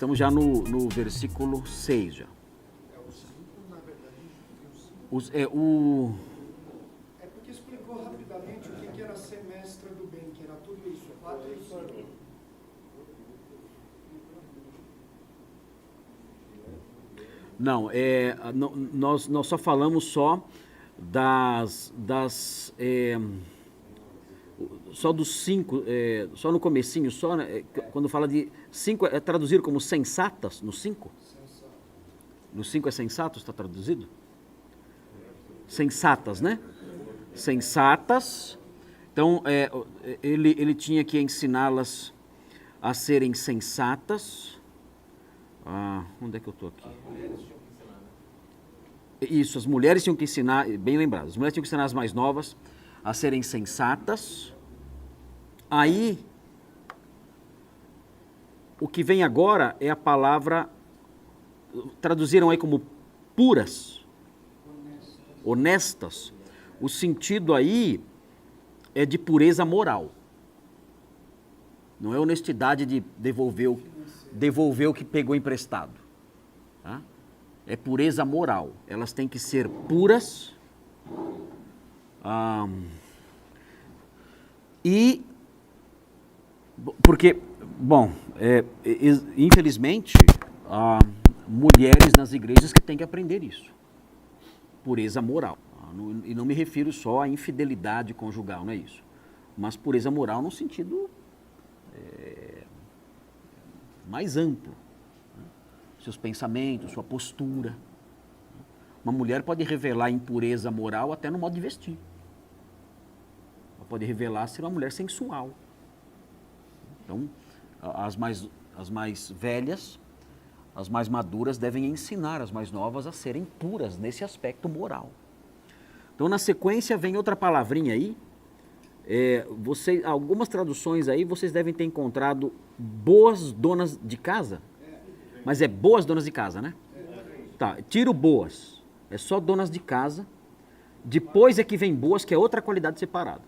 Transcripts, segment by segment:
estamos já no versículo 6 já. O 5, na verdade, É porque explicou rapidamente o que era ser mestra do bem, que era tudo isso. 4 e 5. Não, nós só falamos só só dos 5, só no comecinho, só, né, quando fala de 5, é traduzido como sensatas, no 5? No 5 é sensatos, está traduzido? Sensatas, né? Sensatas. Então, ele tinha que ensiná-las a serem sensatas. Onde é que eu estou aqui? Isso, as mulheres tinham que ensinar, bem lembrado, as mulheres tinham que ensinar as mais novas a serem sensatas. Aí, o que vem agora é a palavra, traduziram aí como puras, honestas. O sentido aí é de pureza moral. Não é honestidade de devolver o que pegou emprestado. Tá? É pureza moral. Elas têm que ser puras. Porque, bom, infelizmente, há mulheres nas igrejas que têm que aprender isso. Pureza moral. E não me refiro só à infidelidade conjugal, não é isso. Mas pureza moral no sentido mais amplo. Né? Seus pensamentos, sua postura. Uma mulher pode revelar impureza moral até no modo de vestir. Ela pode revelar ser uma mulher sensual. Então, as mais velhas, as mais maduras devem ensinar as mais novas a serem puras nesse aspecto moral. Então, na sequência, vem outra palavrinha aí. Algumas traduções aí, vocês devem ter encontrado boas donas de casa. Mas é boas donas de casa, né? Tá, tiro boas. É só donas de casa. Depois é que vem boas, que é outra qualidade separada.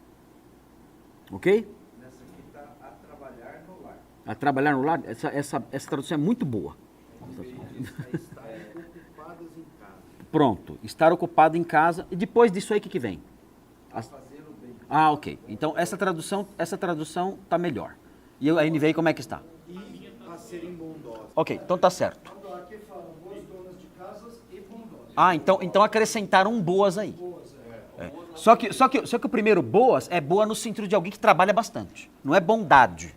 Ok? Nessa aqui está a trabalhar no lar. A trabalhar no lar, essa tradução é muito boa. Estar ocupadas em casa. Pronto, estar ocupado em casa. E depois disso aí, o que vem? Fazer o bem. Ok. Então, essa tradução está melhor. E a NVI como é que está? E a serem bondosas. Ok, então tá certo. Quando aqui fala boas donas de casas e bondosas. Então acrescentaram boas aí. Só que o primeiro boas é boa no sentido de alguém que trabalha bastante. Não é bondade.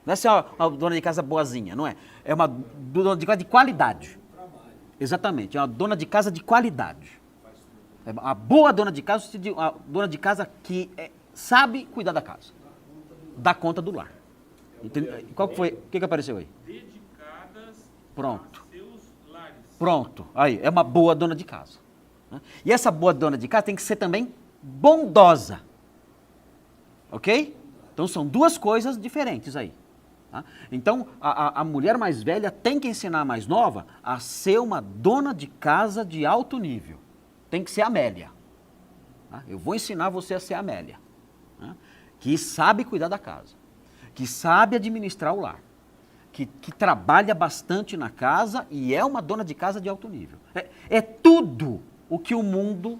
Não é ser uma dona de casa boazinha, não é. É uma dona de casa de qualidade. Exatamente, é uma dona de casa de qualidade. É uma boa dona de casa, uma dona de casa que sabe cuidar da casa. Dá conta do lar. Qual que foi? O que apareceu aí? Dedicadas Pronto. a seus lares. Pronto. Aí, é uma boa dona de casa. Né? E essa boa dona de casa tem que ser também bondosa. Ok? Então são duas coisas diferentes aí. Tá? Então, a mulher mais velha tem que ensinar a mais nova a ser uma dona de casa de alto nível. Tem que ser Amélia. Tá? Eu vou ensinar você a ser Amélia. Tá? Que sabe cuidar da casa. Que sabe administrar o lar. Que trabalha bastante na casa e é uma dona de casa de alto nível. É tudo o que o mundo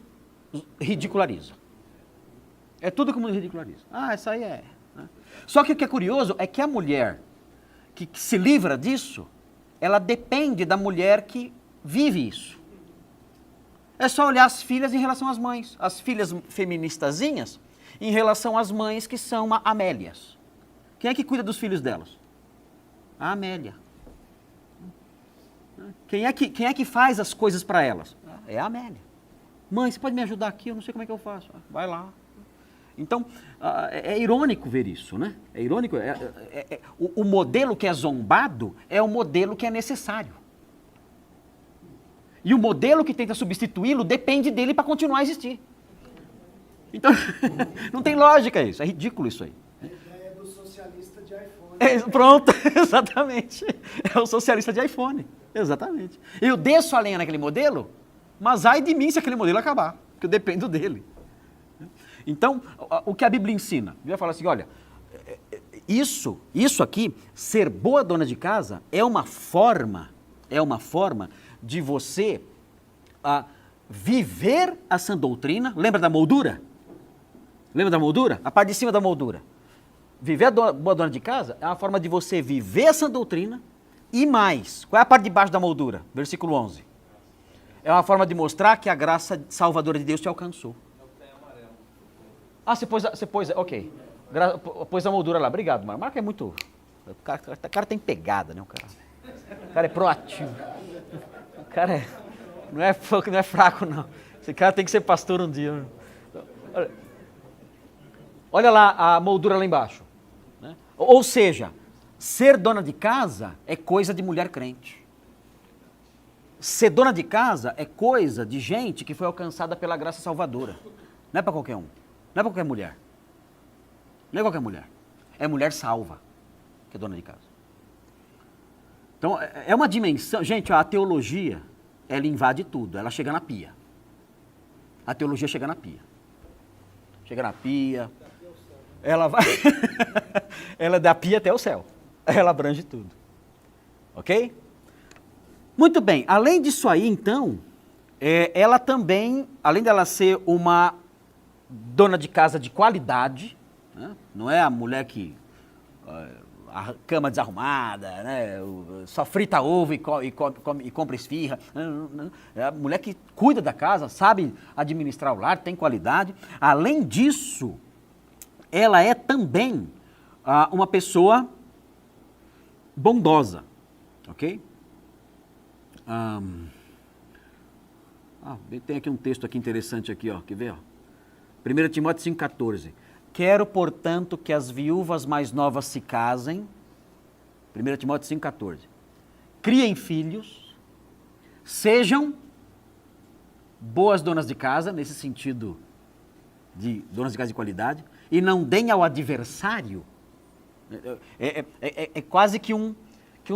ridiculariza. É tudo que o mundo ridiculariza. Essa aí é... Né? Só que o que é curioso é que a mulher que se livra disso, ela depende da mulher que vive isso. É só olhar as filhas em relação às mães. As filhas feministazinhas em relação às mães que são Amélias. Quem é que cuida dos filhos delas? A Amélia. Quem é que faz as coisas para elas? É a Amélia. Mãe, você pode me ajudar aqui? Eu não sei como é que eu faço. Vai lá. Então, é irônico ver isso, né? É irônico. O modelo que é zombado é o modelo que é necessário. E o modelo que tenta substituí-lo depende dele para continuar a existir. Então, não tem lógica isso. É ridículo isso aí. A ideia é do socialista de iPhone. Pronto, exatamente. É o socialista de iPhone. Exatamente. Eu desço a lenha naquele modelo, mas ai de mim se aquele modelo acabar, porque eu dependo dele. Então, o que a Bíblia ensina? A Bíblia fala assim, olha, Isso aqui, ser boa dona de casa, é uma forma de você viver a sã doutrina. Lembra da moldura? Lembra da moldura? A parte de cima da moldura. Viver a boa dona de casa é uma forma de você viver a sã doutrina e mais. Qual é a parte de baixo da moldura? Versículo 11. É uma forma de mostrar que a graça salvadora de Deus te alcançou. Ah, você pôs, ok. Pôs a moldura lá, obrigado, Marco. Marco é muito... O cara tem pegada, né? O cara é proativo. O cara não é fraco, não. Esse cara tem que ser pastor um dia. Olha lá a moldura lá embaixo. Né? Ou seja, ser dona de casa é coisa de mulher crente. Ser dona de casa é coisa de gente que foi alcançada pela graça salvadora. Não é para qualquer um. Não é para qualquer mulher. Não é qualquer mulher. É mulher salva que é dona de casa. Então, é uma dimensão... Gente, a teologia, ela invade tudo. Ela chega na pia. A teologia chega na pia. Chega na pia. Ela vai... ela é da pia até o céu. Ela abrange tudo. Ok? Muito bem. Além disso aí, então, ela também, além dela ser uma dona de casa de qualidade, né? Não é a mulher que... a cama desarrumada, né? Só frita ovo e compra esfirra. É a mulher que cuida da casa, sabe administrar o lar, tem qualidade. Além disso, ela é também uma pessoa bondosa, ok? Tem aqui um texto aqui interessante aqui, ó, quer ver? Ó? 1 Timóteo 5,14. Quero, portanto, que as viúvas mais novas se casem. 1 Timóteo 5,14. Criem filhos, sejam boas donas de casa, nesse sentido de donas de casa de qualidade, e não deem ao adversário. É quase que um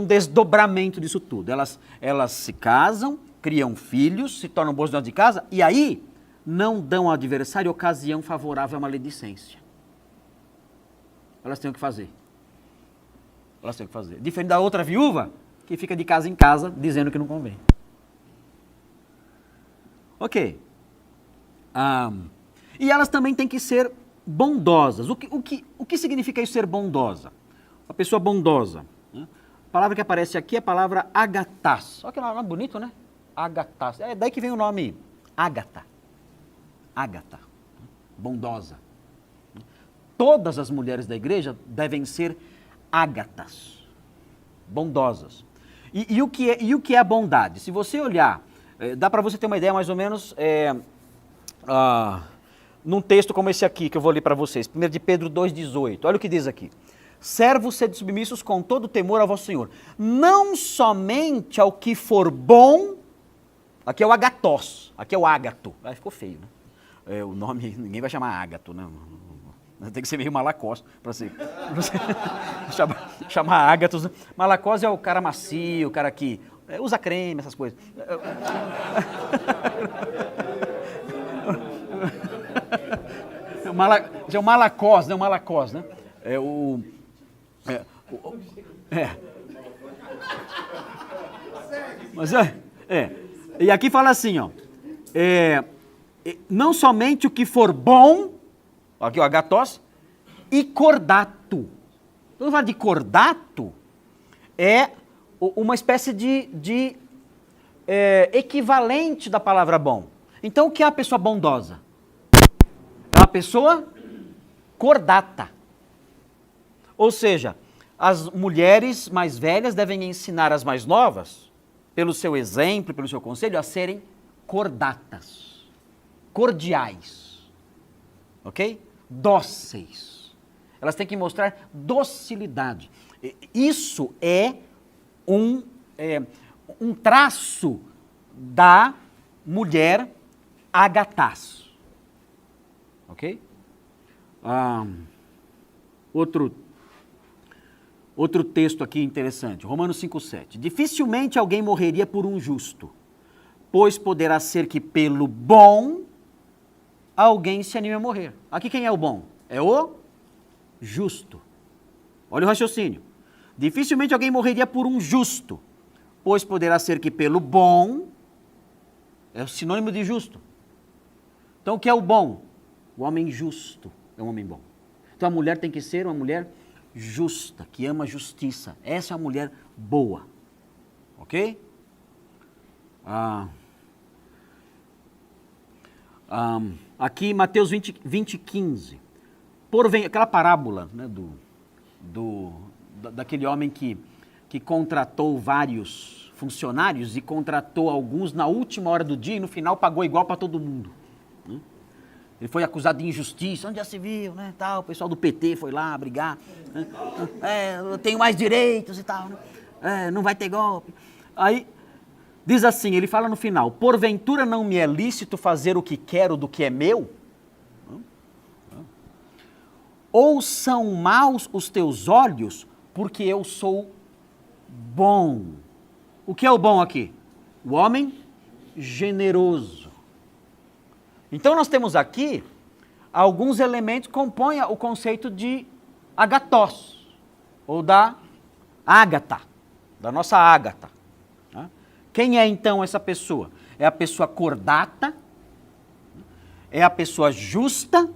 desdobramento disso tudo. Elas se casam, criam filhos, se tornam boas donas de casa, e aí não dão ao adversário ocasião favorável à maledicência. Elas têm o que fazer. Elas têm o que fazer. Diferente da outra viúva, que fica de casa em casa dizendo que não convém. Ok. E elas também têm que ser bondosas. O que significa isso, ser bondosa? Uma pessoa bondosa. Né? A palavra que aparece aqui é a palavra agatás. Olha que nome bonito, né? Agatás. É daí que vem o nome Ágata. Ágata. Bondosa. Todas as mulheres da igreja devem ser ágatas, bondosas. E o que é a bondade? Se você olhar, dá para você ter uma ideia mais ou menos num texto como esse aqui, que eu vou ler para vocês, 1 de Pedro 2,18. Olha o que diz aqui. Servos, sede submissos com todo temor ao vosso Senhor, não somente ao que for bom, aqui é o agatós, aqui é o ágato. Aí ficou feio, né? O nome, ninguém vai chamar ágato, né? Tem que ser meio malacós para ser. chamar ágatos. Né? Malacós é o cara macio, o cara que usa creme, essas coisas. É o malacós, né? O malacós, né? Mas E aqui fala assim, ó. Não somente o que for bom. Aqui o agatós, e cordato. Quando fala de cordato, é uma espécie de equivalente da palavra bom. Então, o que é a pessoa bondosa? É uma pessoa cordata. Ou seja, as mulheres mais velhas devem ensinar as mais novas, pelo seu exemplo, pelo seu conselho, a serem cordatas, cordiais. Ok? Dóceis. Elas têm que mostrar docilidade. Isso é um traço da mulher agatás. Ok? Outro texto aqui interessante, Romanos 5,7. Dificilmente alguém morreria por um justo, pois poderá ser que pelo bom alguém se anime a morrer. Aqui quem é o bom? É o justo. Olha o raciocínio. Dificilmente alguém morreria por um justo, pois poderá ser que pelo bom, é o sinônimo de justo. Então o que é o bom? O homem justo é um homem bom. Então a mulher tem que ser uma mulher justa, que ama a justiça. Essa é uma mulher boa. Ok? Aqui Mateus 20, 15. Aquela parábola, né, daquele homem que contratou vários funcionários e contratou alguns na última hora do dia e no final pagou igual para todo mundo. Né? Ele foi acusado de injustiça, onde já se viu, né, tal, o pessoal do PT foi lá brigar, né? Eu tenho mais direitos e tal, né? Não vai ter golpe. Aí, diz assim, ele fala no final, porventura não me é lícito fazer o que quero do que é meu? Ou são maus os teus olhos, porque eu sou bom? O que é o bom aqui? O homem generoso. Então nós temos aqui alguns elementos que compõem o conceito de agatos, ou da ágata, da nossa ágata. Quem é então essa pessoa? É a pessoa cordata, é a pessoa justa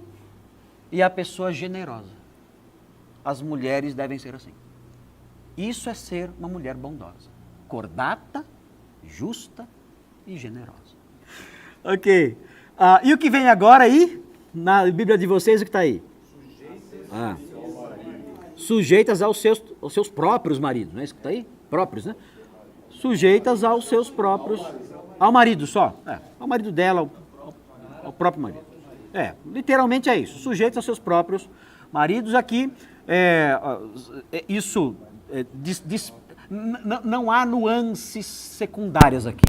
e a pessoa generosa. As mulheres devem ser assim. Isso é ser uma mulher bondosa. Cordata, justa e generosa. Ok. E o que vem agora aí? Na Bíblia de vocês, o que está aí? Sujeitas aos seus próprios maridos, não é isso que está aí? Próprios, né? Sujeitas aos seus próprios... Ao marido só. Ao marido dela, ao próprio marido. Literalmente é isso. Sujeitos aos seus próprios maridos. Aqui, não há nuances secundárias aqui.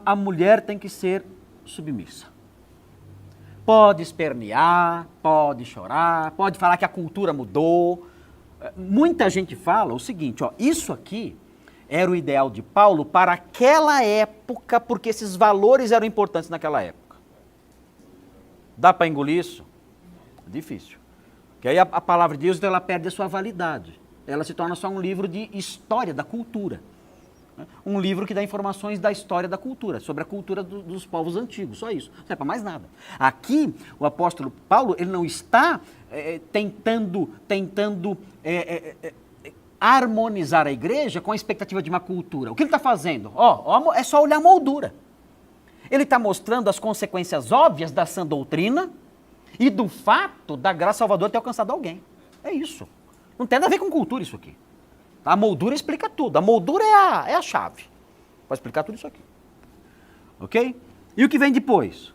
A mulher tem que ser submissa. Pode espernear, pode chorar, pode falar que a cultura mudou. Muita gente fala o seguinte, isso aqui era o ideal de Paulo para aquela época, porque esses valores eram importantes naquela época. Dá para engolir isso? Difícil. Porque aí a palavra de Deus ela perde a sua validade. Ela se torna só um livro de história da cultura. Um livro que dá informações da história da cultura, sobre a cultura dos povos antigos, só isso. Não é para mais nada. Aqui, o apóstolo Paulo, ele não está tentando harmonizar a igreja com a expectativa de uma cultura. O que ele está fazendo? É só olhar a moldura. Ele está mostrando as consequências óbvias da sã doutrina e do fato da graça salvadora ter alcançado alguém. É isso. Não tem nada a ver com cultura isso aqui. A moldura explica tudo. A moldura é a chave para explicar tudo isso aqui. Ok? E o que vem depois?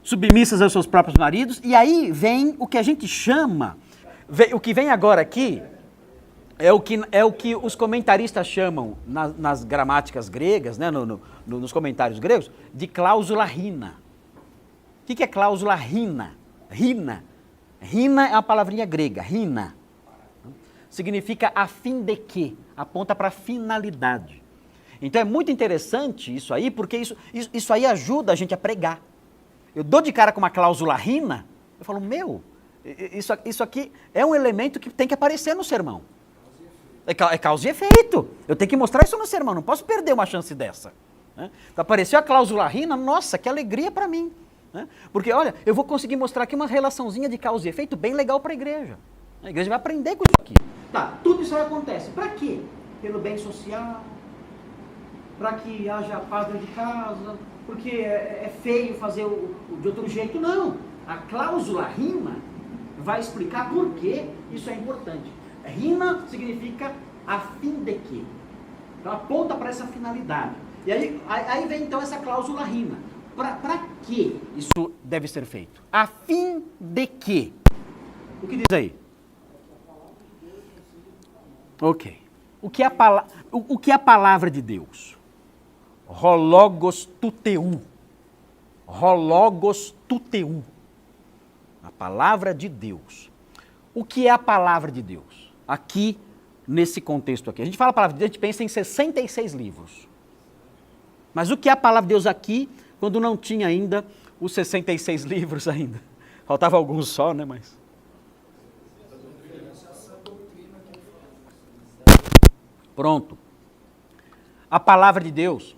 Submissas aos seus próprios maridos. E aí vem o que a gente chama... O que vem agora aqui é o que os comentaristas chamam nas gramáticas gregas, né, nos comentários gregos, de cláusula rina. O que é cláusula rina? Rina. Rina é uma palavrinha grega. Rina. Significa a fim de quê? Aponta para a finalidade. Então é muito interessante isso aí, porque isso aí ajuda a gente a pregar. Eu dou de cara com uma cláusula rina, eu falo, isso aqui é um elemento que tem que aparecer no sermão. É causa e efeito. Eu tenho que mostrar isso no sermão, não posso perder uma chance dessa. Né? Então, apareceu a cláusula rina, nossa, que alegria para mim. Né? Porque, olha, eu vou conseguir mostrar aqui uma relaçãozinha de causa e efeito bem legal para a igreja. A igreja vai aprender com isso aqui. Tá, tudo isso aí acontece. Para quê? Pelo bem social, para que haja paz dentro de casa, porque é feio fazer de outro jeito. Não. A cláusula rima vai explicar por que isso é importante. Rima significa a fim de quê? Então aponta para essa finalidade. E aí vem então essa cláusula rima. Para que isso deve ser feito? A fim de quê? O que diz aí? Ok. O que é a palavra de Deus? Hologos tuteu. Hologos tuteu. A palavra de Deus. O que é a palavra de Deus? Aqui, nesse contexto aqui. A gente fala a palavra de Deus, a gente pensa em 66 livros. Mas o que é a palavra de Deus aqui, quando não tinha ainda os 66 livros ainda? Faltava alguns só, né? Mas Pronto. A palavra de Deus,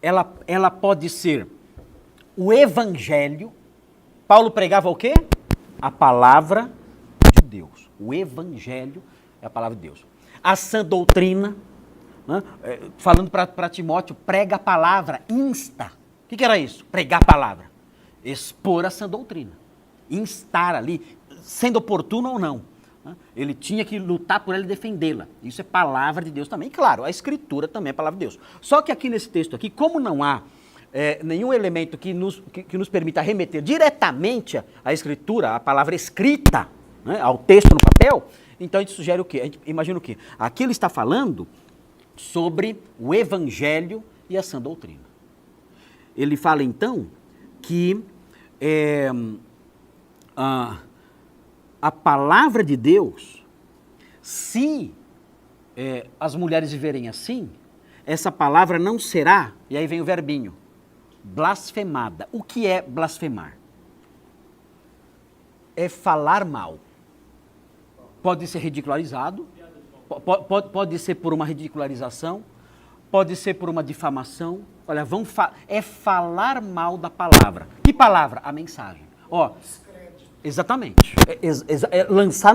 ela pode ser o evangelho. Paulo pregava o quê? A palavra de Deus. O evangelho é a palavra de Deus. A sã doutrina, né? Falando para Timóteo, prega a palavra, insta. O que era isso? Pregar a palavra. Expor a sã doutrina. Instar ali, sendo oportuno ou não. Ele tinha que lutar por ela e defendê-la. Isso é palavra de Deus também. E claro, a escritura também é palavra de Deus. Só que aqui nesse texto aqui, como não há nenhum elemento que nos permita remeter diretamente à escritura, à palavra escrita, né, ao texto no papel, então a gente sugere o quê? A gente imagina o quê? Aqui ele está falando sobre o evangelho e a sã doutrina. Ele fala então que a palavra de Deus, se as mulheres viverem assim, essa palavra não será, e aí vem o verbinho, blasfemada. O que é blasfemar? É falar mal. Pode ser ridicularizado, pode ser por uma ridicularização, pode ser por uma difamação. Olha, é falar mal da palavra. Que palavra? A mensagem. Ó, exatamente. Lançar,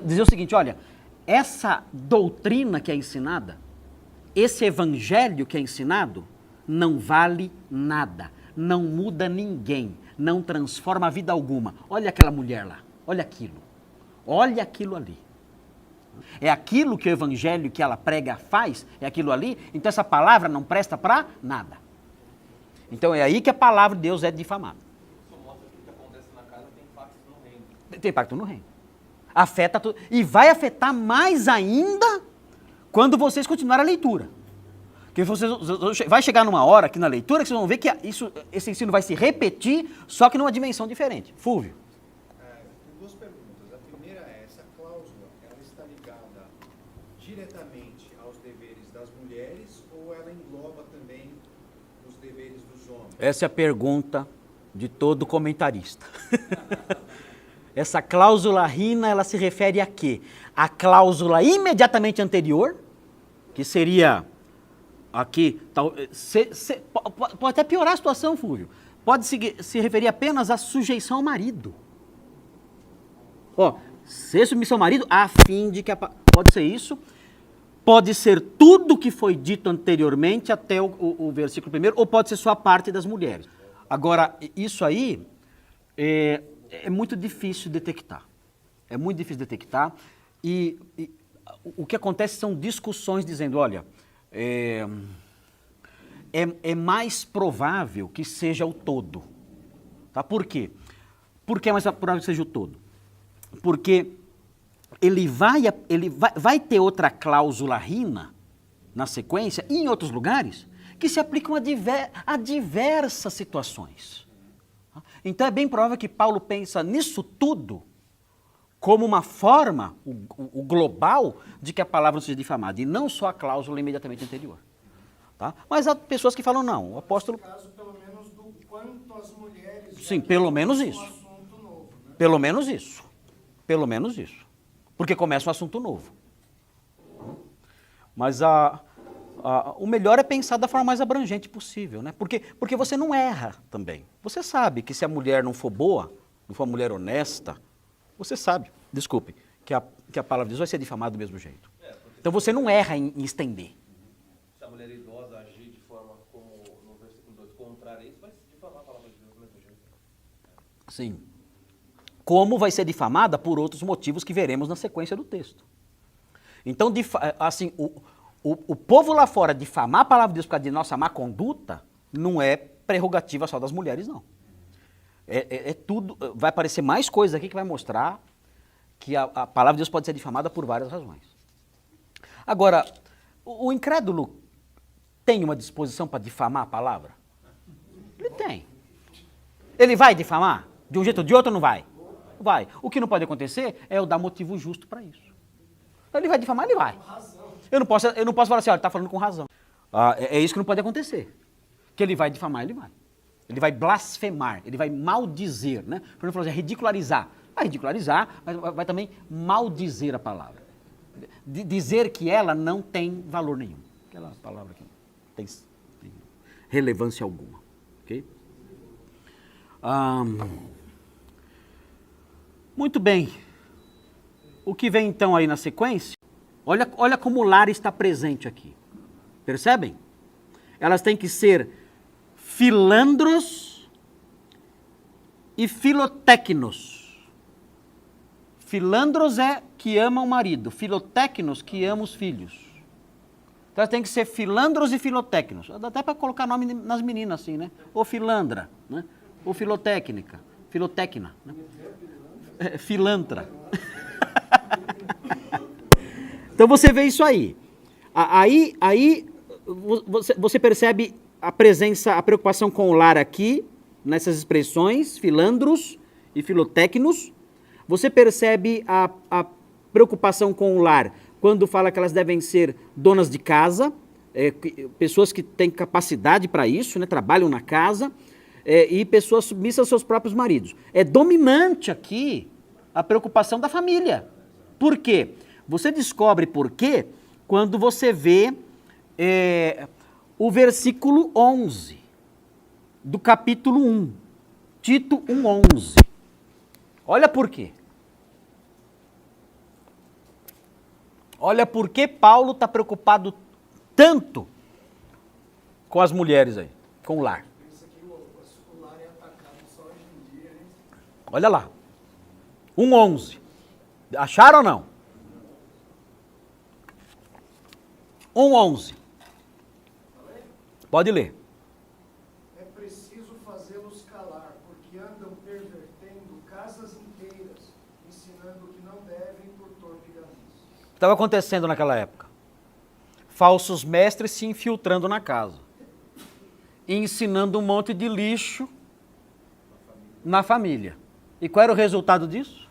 dizer o seguinte, olha, essa doutrina que é ensinada, esse evangelho que é ensinado, não vale nada, não muda ninguém, não transforma a vida alguma. Olha aquela mulher lá, olha aquilo ali. É aquilo que o evangelho que ela prega faz, é aquilo ali, então essa palavra não presta para nada. Então é aí que a palavra de Deus é difamada. Só mostra que o que acontece na casa tem impacto no reino. Tem impacto no reino. Afeta tudo. E vai afetar mais ainda quando vocês continuarem a leitura. Porque vai chegar numa hora aqui na leitura que vocês vão ver que esse ensino vai se repetir, só que numa dimensão diferente. Fúvio. Tem duas perguntas. A primeira é, essa cláusula, ela está ligada diretamente aos deveres das mulheres ou ela engloba também os deveres dos homens? Essa é a pergunta de todo comentarista. Essa cláusula rina, ela se refere a quê? A cláusula imediatamente anterior, que seria aqui, pode até piorar a situação, Fúvio. Pode se referir apenas à sujeição ao marido. Ó, ser submissão ao marido a fim de que... Pode ser isso, pode ser tudo que foi dito anteriormente até o versículo 1, ou pode ser só a parte das mulheres. Agora, isso aí é muito difícil detectar. É muito difícil detectar e o que acontece são discussões dizendo, olha, é mais provável que seja o todo. Tá? Por quê? Por que é mais provável que seja o todo? Porque ele vai ter outra cláusula rina na sequência e em outros lugares que se aplicam a diversas situações. Então é bem provável que Paulo pensa nisso tudo como uma forma, o global, de que a palavra não seja difamada, e não só a cláusula imediatamente anterior. Tá? Mas há pessoas que falam, não, o apóstolo... No caso, pelo menos, do quanto as mulheres... Sim, pelo menos isso. Um assunto novo, né? Pelo menos isso. Pelo menos isso. Porque começa um assunto novo. Mas o melhor é pensar da forma mais abrangente possível, né? Porque você não erra também. Você sabe que se a mulher não for boa, não for uma mulher honesta, você sabe, desculpe, que a palavra de Deus vai ser difamada do mesmo jeito. Então você não erra em estender. Se a mulher idosa agir de forma como no versículo 2, contrária a isso, vai se difamar a palavra de Deus do mesmo jeito. Sim. Como vai ser difamada por outros motivos que veremos na sequência do texto. Então, assim, o povo lá fora difamar a palavra de Deus por causa de nossa má conduta não é prerrogativa só das mulheres, não. É tudo, vai aparecer mais coisas aqui que vai mostrar que a palavra de Deus pode ser difamada por várias razões. Agora, o incrédulo tem uma disposição para difamar a palavra? Ele tem. Ele vai difamar? De um jeito ou de outro, não vai? Vai. O que não pode acontecer é eu dar motivo justo para isso. Ele vai difamar, ele vai. Eu não posso falar assim, olha, ele está falando com razão. É isso que não pode acontecer. Que ele vai difamar, ele vai. Ele vai blasfemar, ele vai maldizer, né? Por exemplo, ridicularizar. Vai ridicularizar, mas vai também maldizer a palavra. dizer que ela não tem valor nenhum. Aquela palavra que não tem relevância alguma. Ok? Muito bem. O que vem então aí na sequência? Olha como o lar está presente aqui. Percebem? Elas têm que ser filandros e filotécnos. Filandros é que ama o marido, filotécnos que ama os filhos. Então tem que ser filandros e filotécnicos. Dá até para colocar nome nas meninas assim, né? Ou filandra, né? Ou filotécnica, filotecna, né? Filantra. Então você vê isso aí. Aí você percebe a presença, a preocupação com o lar aqui, nessas expressões, filandros e filotécnicos. Você percebe a preocupação com o lar quando fala que elas devem ser donas de casa, pessoas que têm capacidade para isso, né, trabalham na casa, e pessoas submissas aos seus próprios maridos. É dominante aqui a preocupação da família. Por quê? Você descobre por quê quando você vê o versículo 11 do capítulo 1, Tito 1:11. Olha por quê. Olha por que Paulo está preocupado tanto com as mulheres aí, com o lar. Olha lá. 1:11. Acharam ou não? 1:11. Pode ler. É preciso fazê-los calar, porque andam pervertendo casas inteiras, ensinando o que não devem por torpedeces. O que estava acontecendo naquela época? Falsos mestres se infiltrando na casa, ensinando um monte de lixo na família. E qual era o resultado disso?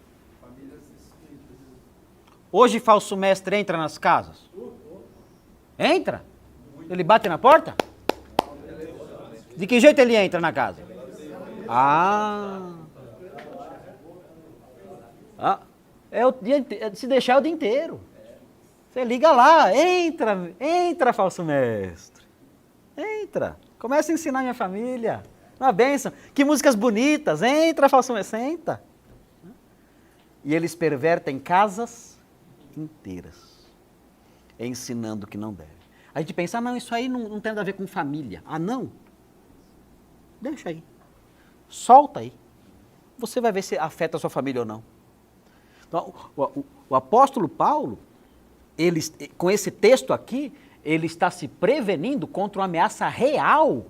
Hoje falso mestre entra nas casas? Entra? Ele bate na porta? De que jeito ele entra na casa? É o dia, se deixar é o dia inteiro. Você liga lá, entra falso mestre. Entra, começa a ensinar minha família. Uma bênção, que músicas bonitas, entra falso mestre, senta. E eles pervertem casas inteiras, ensinando o que não deve. A gente pensa, não, isso aí não tem nada a ver com família. Não? Deixa aí. Solta aí. Você vai ver se afeta a sua família ou não. Então, o apóstolo Paulo, com esse texto aqui, ele está se prevenindo contra uma ameaça real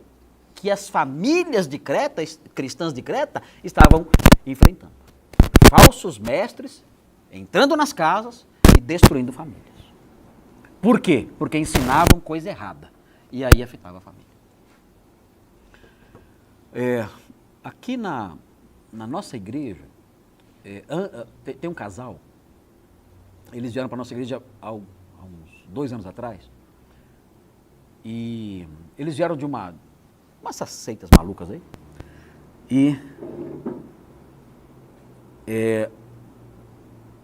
que as famílias de Creta, cristãs de Creta, estavam enfrentando. Falsos mestres entrando nas casas e destruindo famílias. Por quê? Porque ensinavam coisa errada. E aí afetava a família. Aqui na nossa igreja, tem um casal, eles vieram para a nossa igreja há uns 2 anos atrás, e eles vieram de essas seitas malucas aí, e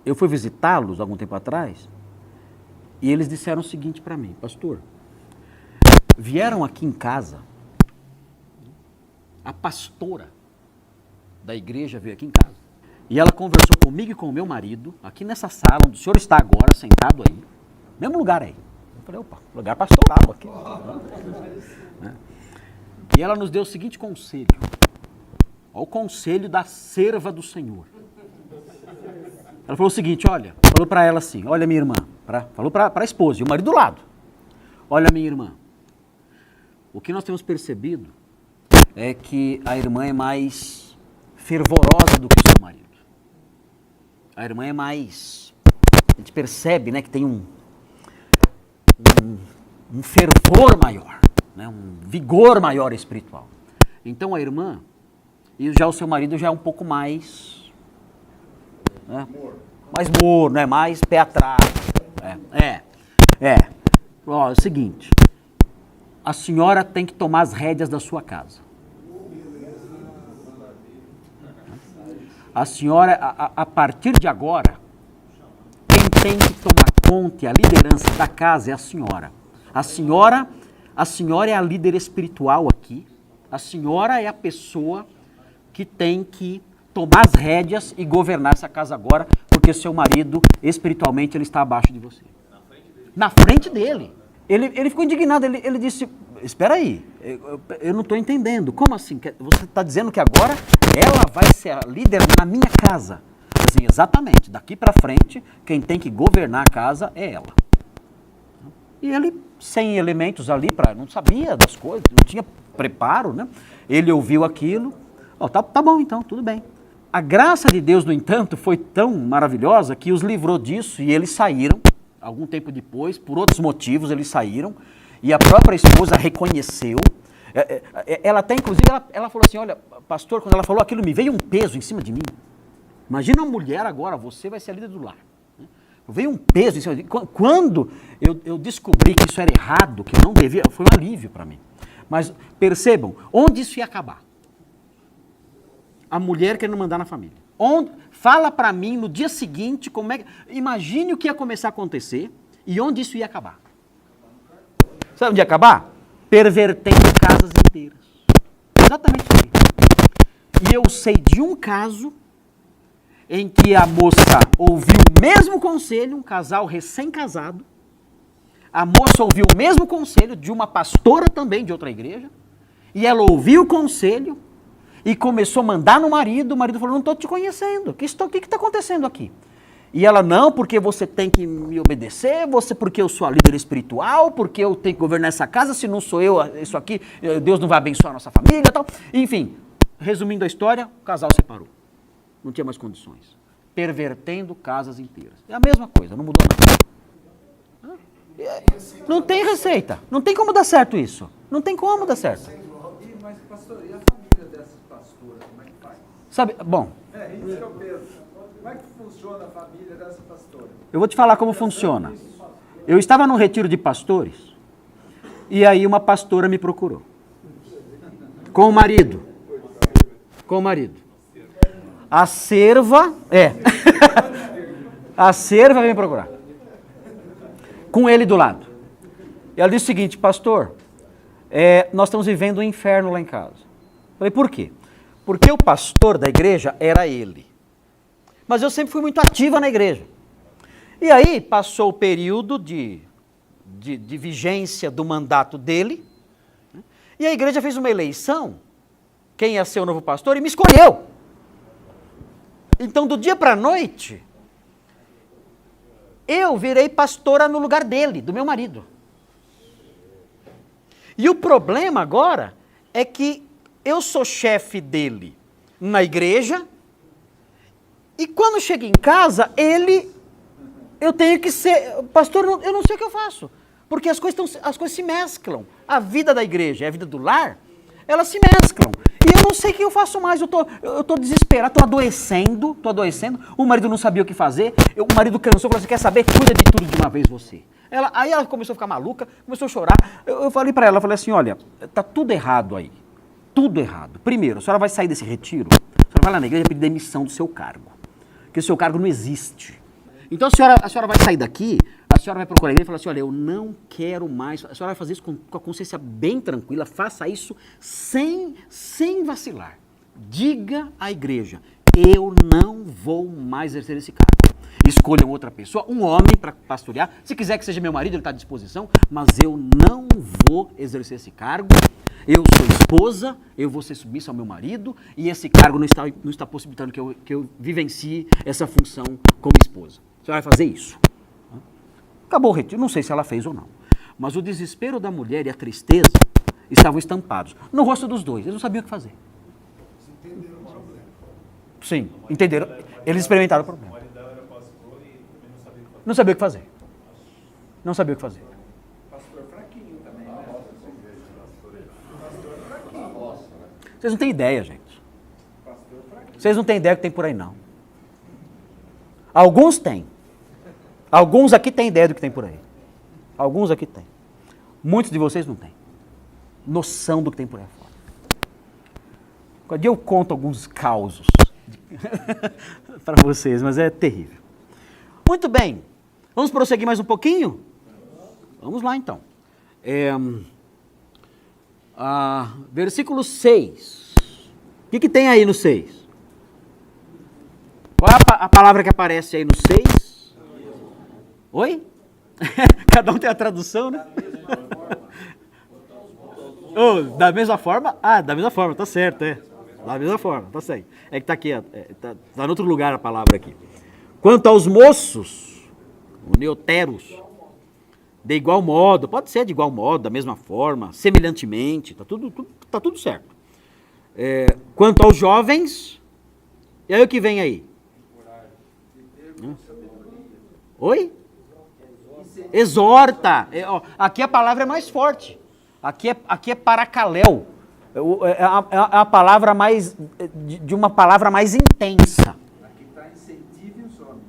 eu fui visitá-los algum tempo atrás, e eles disseram o seguinte para mim: pastor, vieram aqui em casa, a pastora da igreja veio aqui em casa, e ela conversou comigo e com o meu marido, aqui nessa sala onde o senhor está agora, sentado aí, mesmo lugar aí. Eu falei, opa, lugar pastoral aqui. E ela nos deu o seguinte conselho, ó, o conselho da serva do Senhor. Ela falou o seguinte, falou para ela assim, olha minha irmã, falou para a esposa e o marido do lado, olha minha irmã, o que nós temos percebido é que a irmã é mais fervorosa do que o seu marido. A irmã é mais, a gente percebe, né, que tem um fervor maior, né, um vigor maior espiritual. Então a irmã, e já o seu marido já é um pouco mais, né, mais morno, né, mais pé atrás. Ó, é o seguinte, a senhora tem que tomar as rédeas da sua casa. A senhora, a partir de agora, quem tem que tomar conta e a liderança da casa é a senhora. A senhora é a líder espiritual aqui. A senhora é a pessoa que tem que tomar as rédeas e governar essa casa agora, porque seu marido, espiritualmente, ele está abaixo de você. Na frente dele. Ele ficou indignado, ele disse, espera aí, eu não estou entendendo. Como assim? Você está dizendo que agora ela vai ser a líder na minha casa? Assim, exatamente, daqui para frente, quem tem que governar a casa é ela. E ele, sem elementos ali, não sabia das coisas, não tinha preparo, né? Ele ouviu aquilo, tá bom então, tudo bem. A graça de Deus, no entanto, foi tão maravilhosa que os livrou disso e eles saíram, algum tempo depois, por outros motivos eles saíram, e a própria esposa reconheceu. Ela até, inclusive, ela falou assim, olha, pastor, quando ela falou aquilo, me veio um peso em cima de mim. Imagina uma mulher agora, você vai ser a líder do lar. Veio um peso em cima de mim. Quando eu descobri que isso era errado, que eu não devia, foi um alívio para mim. Mas percebam, onde isso ia acabar? A mulher querendo mandar na família. Fala para mim no dia seguinte como é que... Imagine o que ia começar a acontecer e onde isso ia acabar. Sabe onde ia acabar? Pervertendo casas inteiras. Exatamente isso aí. E eu sei de um caso em que a moça ouviu o mesmo conselho, um casal recém-casado. A moça ouviu o mesmo conselho de uma pastora também de outra igreja. E ela ouviu o conselho e começou a mandar no marido. O marido falou, não estou te conhecendo. O que está acontecendo aqui? E ela, não, porque você tem que me obedecer, porque eu sou a líder espiritual, porque eu tenho que governar essa casa, se não sou eu, isso aqui, Deus não vai abençoar a nossa família e tal. Enfim, resumindo a história, o casal separou. Não tinha mais condições. Pervertendo casas inteiras. É a mesma coisa, não mudou nada. Não tem receita. Não tem como dar certo isso. Não tem como dar certo. Mas, pastor, e a família dessas pastoras, como é que faz? Sabe, bom, Isso que eu penso. Como é que funciona a família dessa pastora? eu vou te falar como funciona. Eu estava num retiro de pastores e aí uma pastora me procurou. Com o marido. Com o marido. A serva, a serva veio me procurar. Com ele do lado. E ela disse o seguinte, pastor, nós estamos vivendo um inferno lá em casa. Eu falei, por quê? Porque o pastor da igreja era ele. Mas eu sempre fui muito ativa na igreja. E aí passou o período de vigência do mandato dele, né? E a igreja fez uma eleição, quem ia ser o novo pastor, e me escolheu. Então, do dia para a noite, eu virei pastora no lugar dele, do meu marido. E o problema agora é que eu sou chefe dele na igreja, e quando chega em casa, eu tenho que ser, pastor, eu não sei o que eu faço, porque as coisas se mesclam. A vida da igreja e a vida do lar, elas se mesclam. E eu não sei o que eu faço mais, eu tô desesperado, tô adoecendo, o marido não sabia o que fazer, o marido cansou, falou assim, quer saber, cuida de tudo de uma vez você. Aí ela começou a ficar maluca, começou a chorar, eu falei para ela, falei assim, olha, tá tudo errado aí, tudo errado. Primeiro, a senhora vai sair desse retiro, a senhora vai lá na igreja pedir demissão do seu cargo, porque o seu cargo não existe. Então a senhora vai sair daqui, a senhora vai procurar a igreja e falar assim, olha, eu não quero mais, a senhora vai fazer isso com a consciência bem tranquila, faça isso sem vacilar. Diga à igreja, eu não vou mais exercer esse cargo. Escolham outra pessoa, um homem para pastorear, se quiser que seja meu marido, ele está à disposição, mas eu não vou exercer esse cargo. Eu sou esposa, eu vou ser submissa ao meu marido e esse cargo não está possibilitando que eu vivencie essa função como esposa. Você vai fazer isso. Acabou o retiro, não sei se ela fez ou não. Mas o desespero da mulher e a tristeza estavam estampados no rosto dos dois. Eles não sabiam o que fazer. Entenderam o problema. Sim, entenderam. Eles experimentaram o problema. Não sabia o que fazer. Não sabia o que fazer. Pastor fraquinho também, né? Vocês não têm ideia, gente. Vocês não têm ideia do que tem por aí, não. Alguns têm. Alguns aqui têm ideia do que tem por aí. Alguns aqui têm. Muitos de vocês não têm noção do que tem por aí fora. Quando eu conto alguns causos para vocês, mas é terrível. Muito bem. Vamos prosseguir mais um pouquinho? Vamos lá então. Versículo 6. O que tem aí no 6? Qual é a palavra que aparece aí no 6? Oi? Cada um tem a tradução, né? Oh, da mesma forma? Ah, da mesma forma, tá certo, é. Da mesma forma, tá certo. É que tá aqui, tá em outro lugar a palavra aqui. Quanto aos moços, o neoteros, de igual modo, pode ser de igual modo, da mesma forma, semelhantemente, tá tudo certo. Quanto aos jovens, e aí o que vem aí? Oi? Exorta. Aqui a palavra é mais forte. Aqui é paracaléu. É a palavra mais, de uma palavra mais intensa. Aqui está incentive os homens.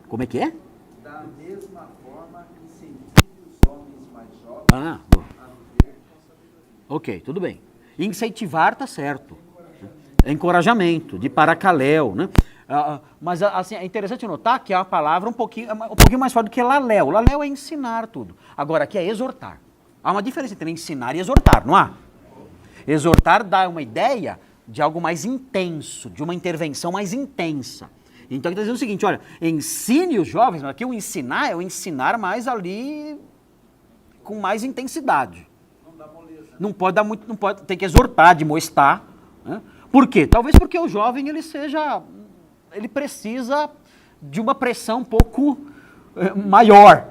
Como é que é? Da mesma forma, incentive os homens mais jovens Bom. a viver com sabedoria. Ok, tudo bem. Incentivar tá certo. É encorajamento, de paracaléu, né? Mas assim, é interessante notar que é uma palavra um pouquinho mais forte do que laléu. Laléu é ensinar tudo. Agora aqui é exortar. Há uma diferença entre ensinar e exortar, não há? Exortar dá uma ideia de algo mais intenso, de uma intervenção mais intensa. Então ele está dizendo o seguinte, olha, ensine os jovens, mas aqui o ensinar é o ensinar mais ali com mais intensidade. Não dá moleza. Não pode dar muito, não pode, tem que exortar, demonstrar. Né? Por quê? Talvez porque o jovem ele precisa de uma pressão um pouco maior.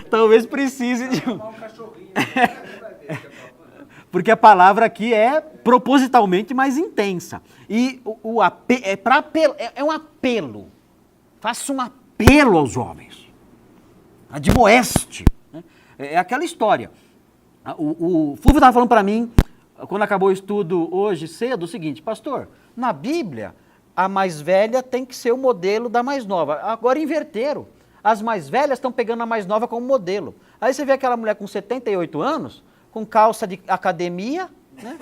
Talvez precise de porque a palavra aqui é propositalmente mais intensa. E é um apelo. Faça um apelo aos jovens. Admoeste. Né? É aquela história. O Fulvio estava falando para mim, quando acabou o estudo hoje cedo, o seguinte, pastor, na Bíblia, a mais velha tem que ser o modelo da mais nova. Agora inverteram. As mais velhas estão pegando a mais nova como modelo. Aí você vê aquela mulher com 78 anos, com calça de academia, né?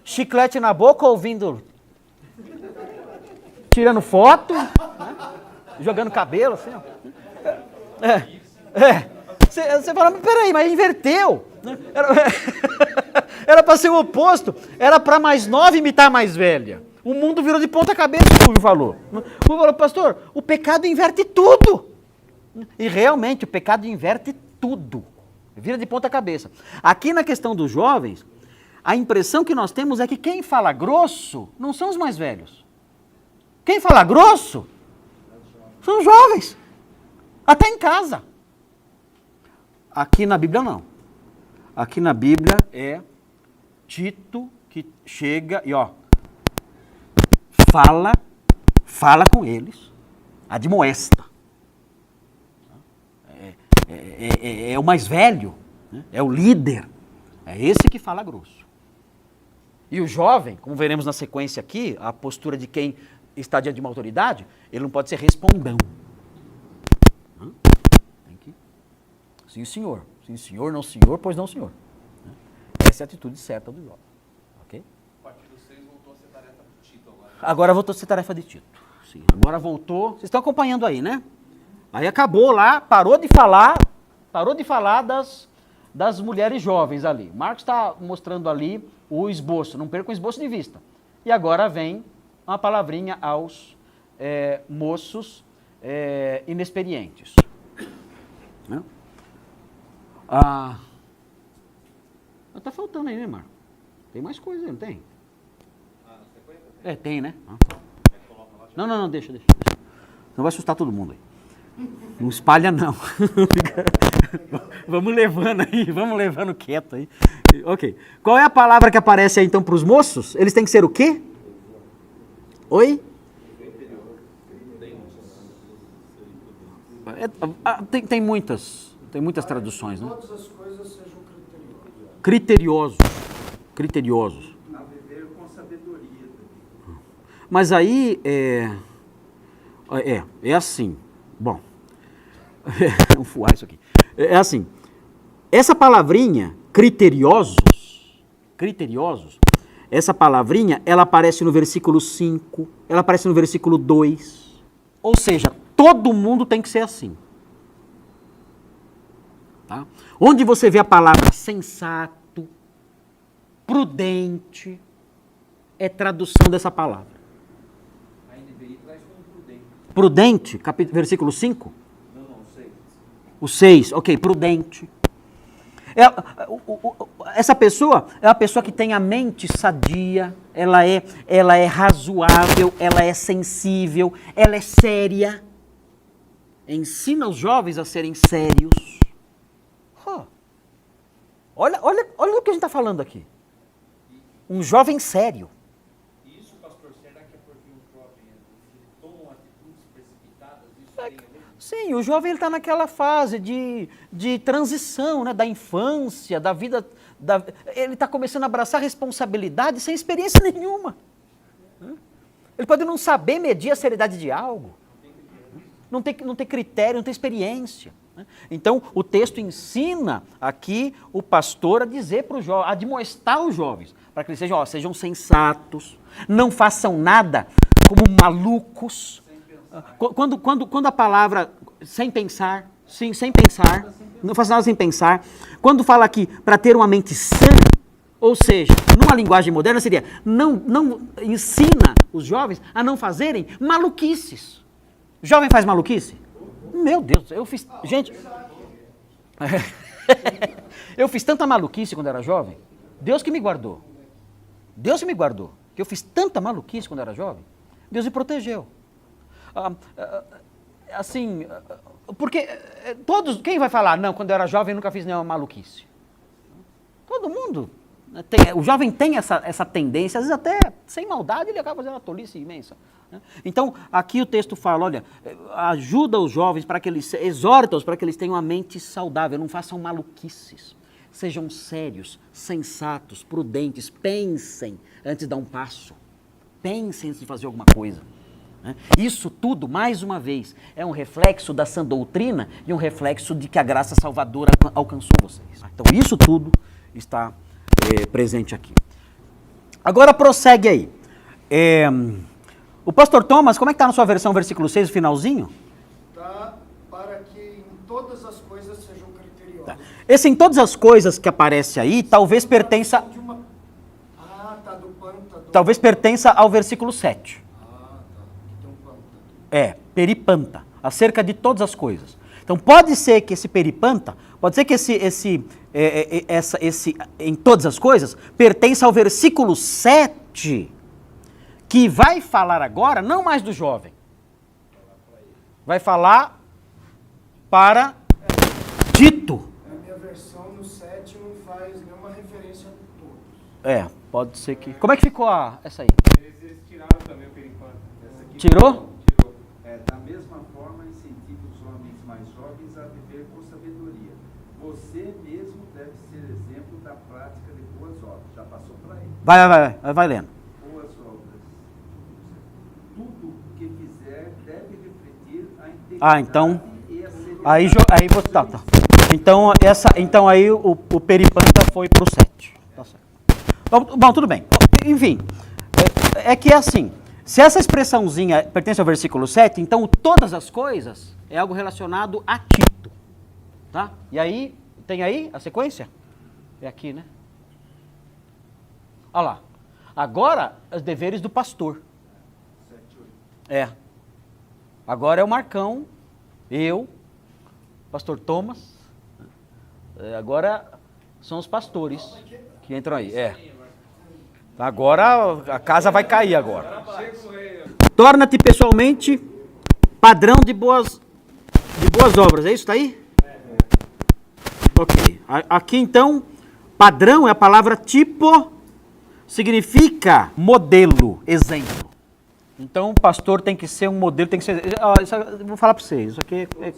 Chiclete na boca, ouvindo, tirando foto, né? Jogando cabelo, assim, ó. Você fala, mas peraí, mas inverteu. Era para ser o oposto. Era para mais nova imitar a mais velha. O mundo virou de ponta cabeça, o Fulvio falou. O Fulvio falou, pastor, o pecado inverte tudo. E realmente, o pecado inverte tudo. Vira de ponta cabeça. Aqui na questão dos jovens, a impressão que nós temos é que quem fala grosso não são os mais velhos. Quem fala grosso são os jovens. Até em casa. Aqui na Bíblia não. Aqui na Bíblia é Tito que chega e fala com eles, admoesta. É o mais velho, né? É o líder, é esse que fala grosso. E o jovem, como veremos na sequência aqui, a postura de quem está diante de uma autoridade, ele não pode ser respondão. Tem que, sim senhor, não senhor, pois não senhor. Essa é a atitude certa do jovem. Ok? A partir do 6 voltou a ser tarefa de Tito agora. Agora voltou a ser tarefa de Tito. Sim, agora voltou. Vocês estão acompanhando aí, né? Aí acabou lá, parou de falar das mulheres jovens ali. O Marcos está mostrando ali o esboço, não perca o esboço de vista. E agora vem uma palavrinha aos moços inexperientes. Né? Tá faltando aí, né, Marcos? Tem mais coisa aí, não tem? Tem, né? Não, deixa. Não vai assustar todo mundo aí. Não espalha, não. Vamos levando quieto aí. Ok. Qual é a palavra que aparece aí então para os moços? Eles têm que ser o quê? Oi? Tem muitas traduções, né? Todas as coisas sejam criteriosas. Criteriosos. A viver com sabedoria. Mas aí é assim. Bom, vamos fuar isso aqui. É assim, essa palavrinha, criteriosos, essa palavrinha, ela aparece no versículo 5, ela aparece no versículo 2. Ou seja, todo mundo tem que ser assim. Tá? Onde você vê a palavra sensato, prudente, é tradução dessa palavra. A NVI traz como prudente. Prudente, versículo 5? Não, 6. O 6, ok, prudente. Essa pessoa é uma pessoa que tem a mente sadia, ela é razoável, ela é sensível, ela é séria. Ensina os jovens a serem sérios. Olha o que a gente está falando aqui. Um jovem sério. Isso, pastor, será que é porque o jovem toma atitudes precipitadas? Isso tem a ver? Sim, o jovem está naquela fase de transição, né, da infância, da vida. Ele está começando a abraçar responsabilidade sem experiência nenhuma. Ele pode não saber medir a seriedade de algo. Não tem critério, não tem experiência. Então, o texto ensina aqui o pastor a dizer para os jovens, a admoestar os jovens, para que eles sejam sensatos, não façam nada como malucos. Quando a palavra sem pensar, sim, sem pensar, não faça nada sem pensar. Quando fala aqui para ter uma mente sã, ou seja, numa linguagem moderna seria, não ensina os jovens a não fazerem maluquices. O jovem faz maluquice? Meu Deus, eu fiz... Gente... eu fiz tanta maluquice quando era jovem. Deus que me guardou. Deus que me guardou. Que eu fiz tanta maluquice quando era jovem. Deus me protegeu. Assim... Porque todos... Quem vai falar, não, quando eu era jovem eu nunca fiz nenhuma maluquice? Todo mundo... o jovem tem essa tendência, às vezes até sem maldade ele acaba fazendo uma tolice imensa. Então, aqui o texto fala, olha, ajuda os jovens para que eles, exorta-os para que eles tenham uma mente saudável, não façam maluquices, sejam sérios, sensatos, prudentes, pensem antes de dar um passo, pensem antes de fazer alguma coisa. Isso tudo, mais uma vez, é um reflexo da sã doutrina e um reflexo de que a graça salvadora alcançou vocês. Então, isso tudo está presente aqui. Agora prossegue aí. O pastor Thomas, como é que está na sua versão, versículo 6, o finalzinho? Tá, para que em todas as coisas sejam criteriosas. Tá. Esse em todas as coisas que aparece aí, talvez pertença... tá, do pântano. Talvez pertença ao versículo 7. Tá, que tem um pântano. Peripanta, acerca de todas as coisas. Então pode ser que esse peripanta, pode ser que esse em todas as coisas, pertença ao versículo 7, que vai falar agora, não mais do jovem. Vai falar para Tito. A minha versão no 7 não faz nenhuma referência a todos. Pode ser que... Como é que ficou essa aí? Eles tiraram também o periquito. Tirou? Tirou. Da mesma forma, incentive os homens mais jovens a viver com sabedoria. Você mesmo deve ser exemplo da prática de boas obras. Já passou para ele. Vai lendo. Boas obras. Tudo que fizer deve refletir a integridade Então... e a seriedade. Aí você... Tá. Então aí o peripanta foi pro 7. Tá certo. Bom, tudo bem. Enfim, é que é assim... Se essa expressãozinha pertence ao versículo 7, então todas as coisas é algo relacionado a Tito. Tá? E aí, tem aí a sequência? É aqui, né? Olha lá. Agora, os deveres do pastor. Agora é o Marcão, eu, pastor Thomas. Agora são os pastores que entram aí. Agora a casa vai cair agora. Torna-te pessoalmente padrão de boas obras. É isso que está aí? Ok. Aqui então, padrão é a palavra tipo, significa modelo, exemplo. Então o pastor tem que ser um modelo, tem que ser... vou falar para vocês, isso aqui é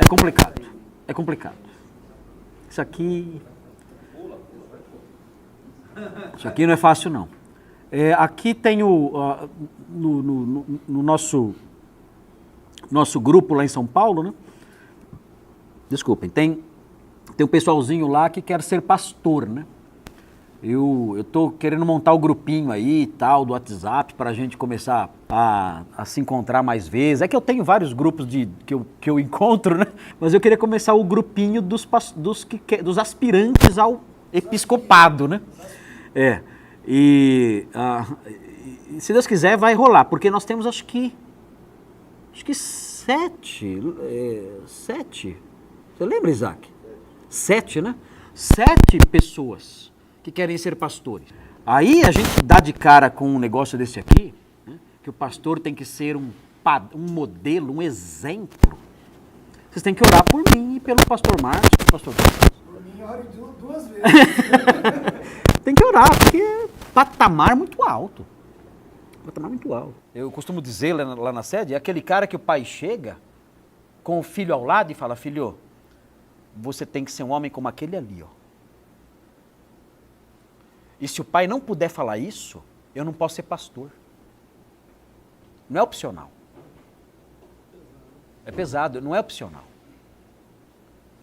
complicado. É complicado. Isso aqui não é fácil, não. Aqui tem no nosso grupo lá em São Paulo, né? Desculpem, tem um pessoalzinho lá que quer ser pastor, né? Eu estou querendo montar o grupinho aí e tal, do WhatsApp, para a gente começar a se encontrar mais vezes. É que eu tenho vários grupos que eu encontro, né? Mas eu queria começar o grupinho dos aspirantes ao episcopado, né? E se Deus quiser vai rolar, porque nós temos acho que 7. Você lembra, Isaac? 7, né? 7 pessoas que querem ser pastores. Aí a gente dá de cara com um negócio desse aqui, né, que o pastor tem que ser um modelo, um exemplo. Vocês têm que orar por mim e pelo pastor Marcos, pelo pastor Marcos. Por mim, ore 2 vezes. Tem que orar, porque é patamar muito alto. Patamar muito alto. Eu costumo dizer lá na sede, é aquele cara que o pai chega com o filho ao lado e fala, filho, você tem que ser um homem como aquele ali, ó. E se o pai não puder falar isso, eu não posso ser pastor. Não é opcional. É pesado, não é opcional.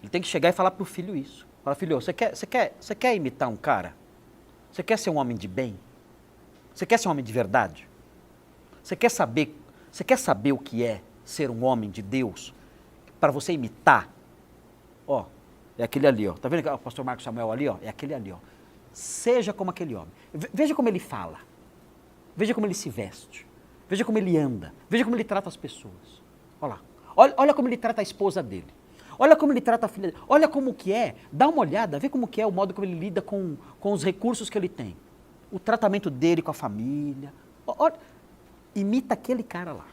Ele tem que chegar e falar para o filho isso. Fala, filho, você quer imitar um cara? Você quer ser um homem de bem? Você quer ser um homem de verdade? Você quer saber o que é ser um homem de Deus? Para você imitar? Ó, é aquele ali, ó. Tá vendo o pastor Marcos Samuel ali, ó? É aquele ali, ó. Seja como aquele homem. Veja como ele fala. Veja como ele se veste. Veja como ele anda. Veja como ele trata as pessoas. Olha lá. Olha como ele trata a esposa dele. Olha como ele trata a filha dele. Olha como que é. Dá uma olhada. Vê como que é o modo como ele lida com os recursos que ele tem. O tratamento dele com a família. Olha. Imita aquele cara lá.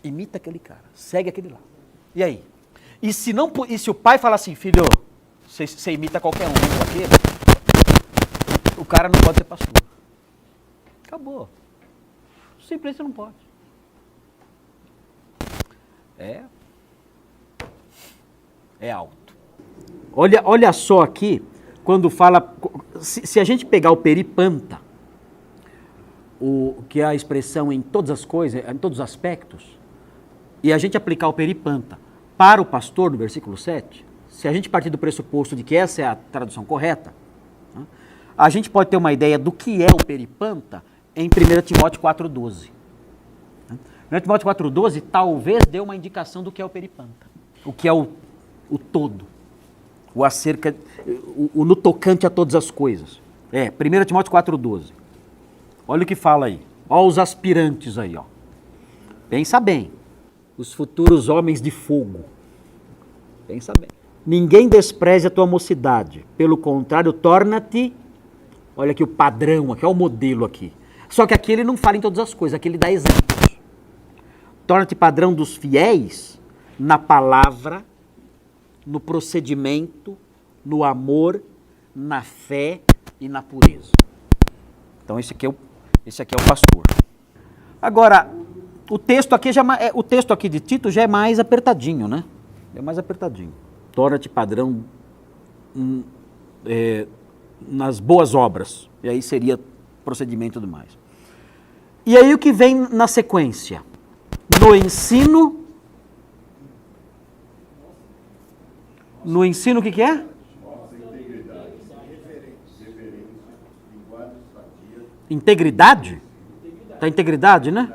Imita aquele cara. Segue aquele lá. E aí? E se o pai falar assim, filho, você imita qualquer um aquele, o cara não pode ser pastor. Acabou. Simplesmente não pode. É alto. Olha só aqui, quando fala, se a gente pegar o peripanta, que é a expressão em todas as coisas, em todos os aspectos, e a gente aplicar o peripanta para o pastor, no versículo 7, se a gente partir do pressuposto de que essa é a tradução correta, né, a gente pode ter uma ideia do que é o peripanta em 1 Timóteo 4,12. 1 Timóteo 4,12 talvez dê uma indicação do que é o peripanta, o que é o todo, o no tocante a todas as coisas. 1 Timóteo 4,12. Olha o que fala aí. Olha os aspirantes aí, ó. Pensa bem. Os futuros homens de fogo. Pensa bem. Ninguém despreze a tua mocidade. Pelo contrário, torna-te... Olha aqui o padrão, aqui é o modelo aqui. Só que aqui ele não fala em todas as coisas, aqui ele dá exemplos. Torna-te padrão dos fiéis na palavra, no procedimento, no amor, na fé e na pureza. Então esse aqui é o pastor. Agora, o texto aqui de Tito já é mais apertadinho, né? É mais apertadinho. Torna-te padrão nas boas obras. E aí seria procedimento e tudo mais. E aí o que vem na sequência? No ensino o que é? Integridade? Tá, integridade, né?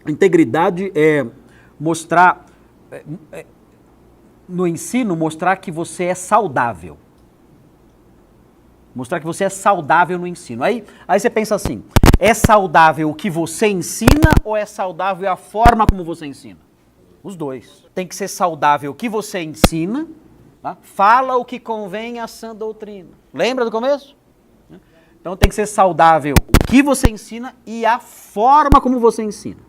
Integridade é mostrar, no ensino, mostrar que você é saudável. Mostrar que você é saudável no ensino. Aí você pensa assim, é saudável o que você ensina ou é saudável a forma como você ensina? Os dois. Tem que ser saudável o que você ensina, tá? Fala o que convém à sã doutrina. Lembra do começo? Então tem que ser saudável o que você ensina e a forma como você ensina.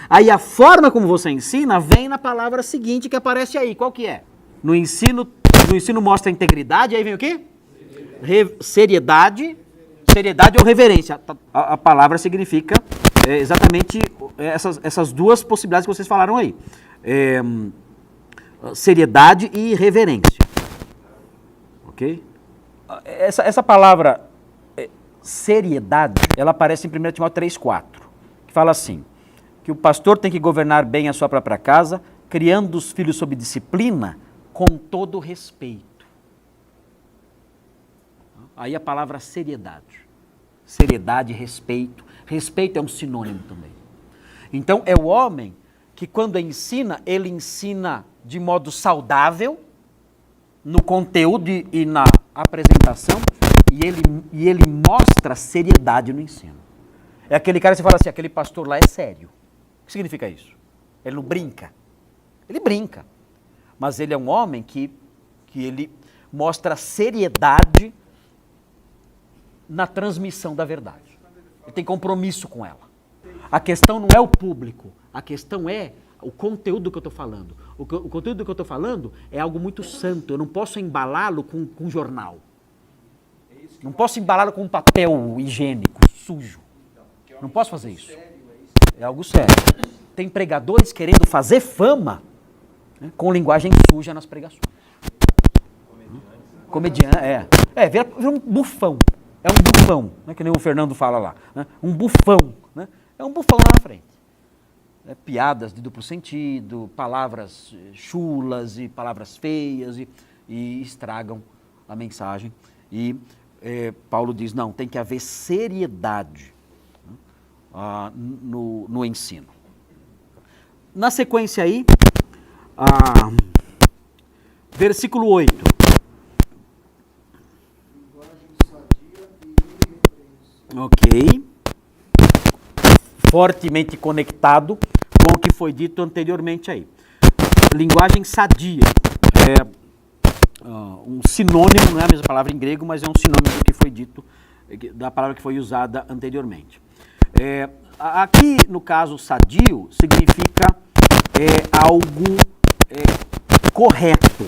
Aí a forma como você ensina vem na palavra seguinte que aparece aí. Qual que é? No ensino mostra integridade, aí vem o quê? Seriedade ou reverência. A palavra significa exatamente essas duas possibilidades que vocês falaram aí. Seriedade e reverência. Ok? Essa palavra seriedade, ela aparece em 1 Timóteo 3,4, que fala assim, que o pastor tem que governar bem a sua própria casa, criando os filhos sob disciplina, com todo respeito. Aí a palavra seriedade. Seriedade, respeito. Respeito é um sinônimo também. Então é o homem que quando ensina, ele ensina de modo saudável, no conteúdo e na apresentação, e ele mostra seriedade no ensino. É aquele cara que você fala assim, aquele pastor lá é sério. O que significa isso? Ele não brinca. Ele brinca. Mas ele é um homem que ele mostra seriedade na transmissão da verdade. Ele tem compromisso com ela. A questão não é o público, a questão é o conteúdo que eu estou falando. O conteúdo que eu estou falando é algo muito santo, eu não posso embalá-lo com jornal. Não posso embalá-lo com um papel higiênico, sujo. Não posso fazer isso. É algo sério. Tem pregadores querendo fazer fama, né, com linguagem suja nas pregações. Comediante, vira um bufão. É um bufão, né, que nem o Fernando fala lá. Né, um bufão. Né, é um bufão lá na frente. Piadas de duplo sentido, palavras chulas e palavras feias e estragam a mensagem. E Paulo diz, não, tem que haver seriedade no ensino. Na sequência aí, versículo 8. Ok. Fortemente conectado com o que foi dito anteriormente aí. Linguagem sadia. Um sinônimo, não é a mesma palavra em grego, mas é um sinônimo do que foi dito, da palavra que foi usada anteriormente. Aqui, no caso, sadio, significa algo correto.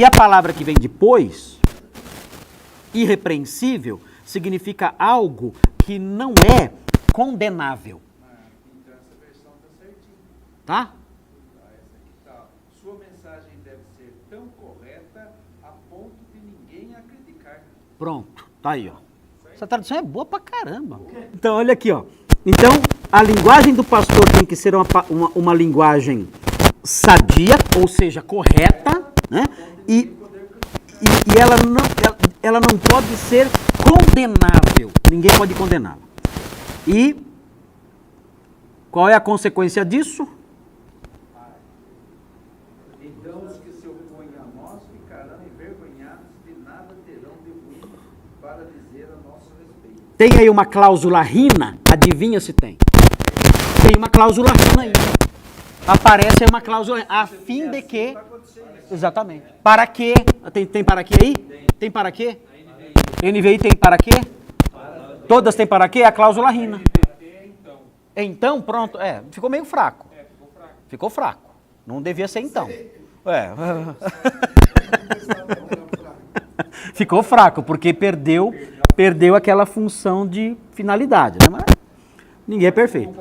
E a palavra que vem depois, irrepreensível, significa algo que não é condenável. Então essa versão está certinha. Tá? Essa aqui tá. Sua mensagem deve ser tão correta a ponto de ninguém a criticar. Pronto, tá aí, ó. Essa tradução é boa pra caramba. Então, olha aqui, ó. Então, a linguagem do pastor tem que ser uma linguagem sadia, ou seja, correta, né? E ela não pode ser condenável. Ninguém pode condená-la. E qual é a consequência disso? Então os que se opõem a nós ficarão envergonhados, de nada terão de ruim para dizer a nosso respeito. Tem aí uma cláusula rina? Adivinha se tem. Tem uma cláusula rina aí. Aparece aí uma cláusula a fim de que... Exatamente. Para que... Tem para que aí? Tem para que? NVI tem para que? Todas têm para quê? A cláusula rina. Então, pronto. Ficou meio fraco. Ficou fraco. Não devia ser então. Ficou fraco, porque perdeu aquela função de finalidade. Né? Mas ninguém é perfeito.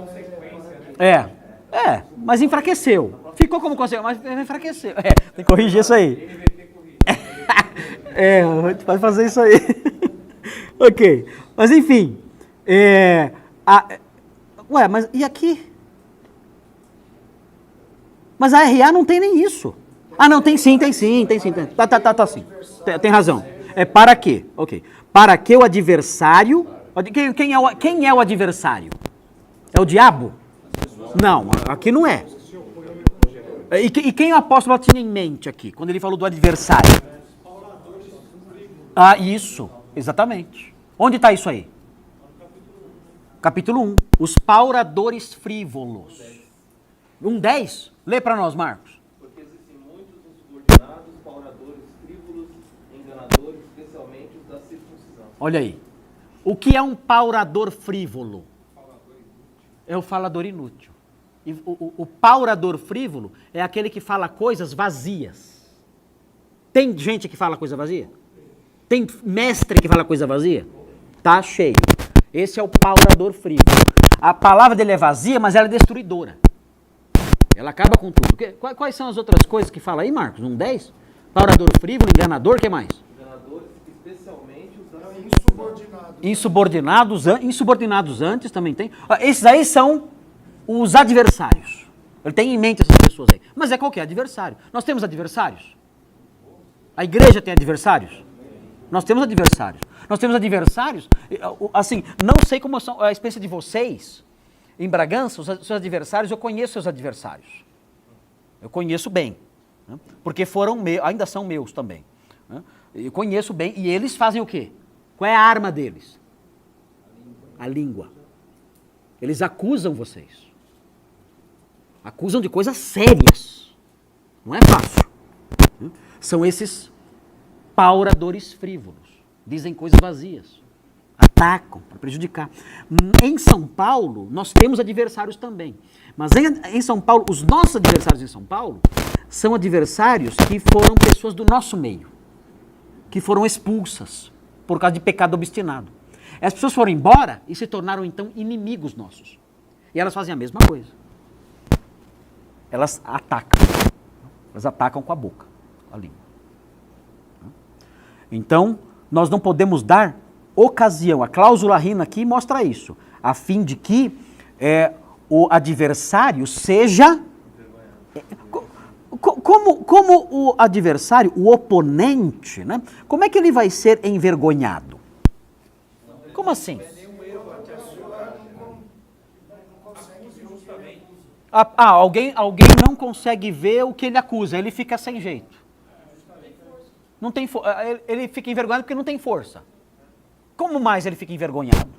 Mas enfraqueceu. Ficou como consequência, mas enfraqueceu. Tem que corrigir isso aí. A gente pode fazer isso aí. Ok. Mas enfim. Mas e aqui? Mas a RA não tem nem isso. Não, tem sim. Tá sim. Tem razão. Para quê? Ok. Para que o adversário... Quem é o adversário? É o diabo? Não, aqui não é. E quem o apóstolo tinha em mente aqui, quando ele falou do adversário? Isso, exatamente. Onde está isso aí? Capítulo 1. Os pauradores frívolos. 1:10. Lê para nós, Marcos. Porque existem muitos insubordinados, pauradores frívolos, enganadores, especialmente os da circuncisão. Olha aí. O que é um paurador frívolo? É o falador inútil. E o paurador frívolo é aquele que fala coisas vazias. Tem gente que fala coisa vazia? Tem mestre que fala coisa vazia? Tá cheio. Esse é o paurador frívolo. A palavra dele é vazia, mas ela é destruidora. Ela acaba com tudo. Quais são as outras coisas que fala aí, Marcos? 1:10? Paurador frívolo, enganador, o que mais? Enganadores, especialmente os da Insubordinados antes também tem. Esses aí são os adversários. Ele tem em mente essas pessoas aí. Mas qualquer adversário. Nós temos adversários? A igreja tem adversários? Nós temos adversários. Nós temos adversários, assim, não sei como são a experiência de vocês, em Bragança, os seus adversários, eu conheço seus adversários. Eu conheço bem, né? Porque ainda são meus também. Né? Eu conheço bem, e eles fazem o quê? Qual é a arma deles? A língua. Eles acusam vocês. Acusam de coisas sérias. Não é fácil. Né? São esses pauradores frívolos. Dizem coisas vazias. Atacam para prejudicar. Em São Paulo, nós temos adversários também. Mas em São Paulo, os nossos adversários em São Paulo são adversários que foram pessoas do nosso meio, que foram expulsas por causa de pecado obstinado. As pessoas foram embora e se tornaram então inimigos nossos. E elas fazem a mesma coisa. Elas atacam. Elas atacam com a boca, com a língua. Então, nós não podemos dar ocasião. A cláusula rina aqui mostra isso, a fim de que o adversário seja... Como o adversário, o oponente, né? Como é que ele vai ser envergonhado? Como assim? Alguém não consegue ver o que ele acusa, ele fica sem jeito. Não tem ele fica envergonhado porque não tem força. Como mais ele fica envergonhado?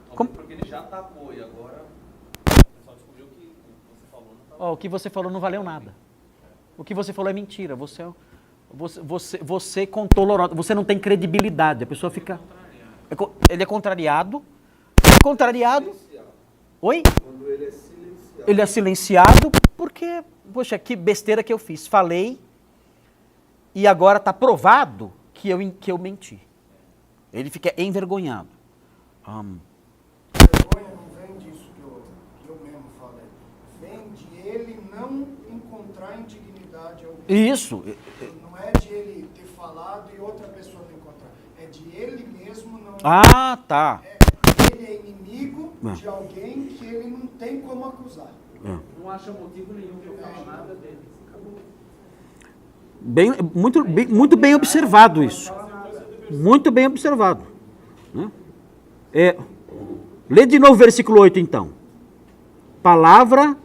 Porque ele já atacou e agora o pessoal descobriu que o que você falou não tá... O que você falou não valeu nada. O que você falou é mentira. Você contou lorota, você não tem credibilidade. A pessoa fica... Ele é contrariado. Contrariado... Oi? Quando ele é silenciado. Ele é silenciado porque, poxa, que besteira que eu fiz. Falei e agora está provado que eu menti. Ele fica envergonhado. Vergonha não vem disso que eu mesmo falei. Vem de ele não encontrar indignidade alguma. Isso. Não é de ele ter falado e outra pessoa não encontrar. É de ele mesmo não... Ah, tá. Ele é inimigo de alguém que ele não tem como acusar. Não acha motivo nenhum de eu falar nada dele. Acabou. Muito bem observado isso. Muito bem observado. Né? Lê de novo o versículo 8, então. Palavra...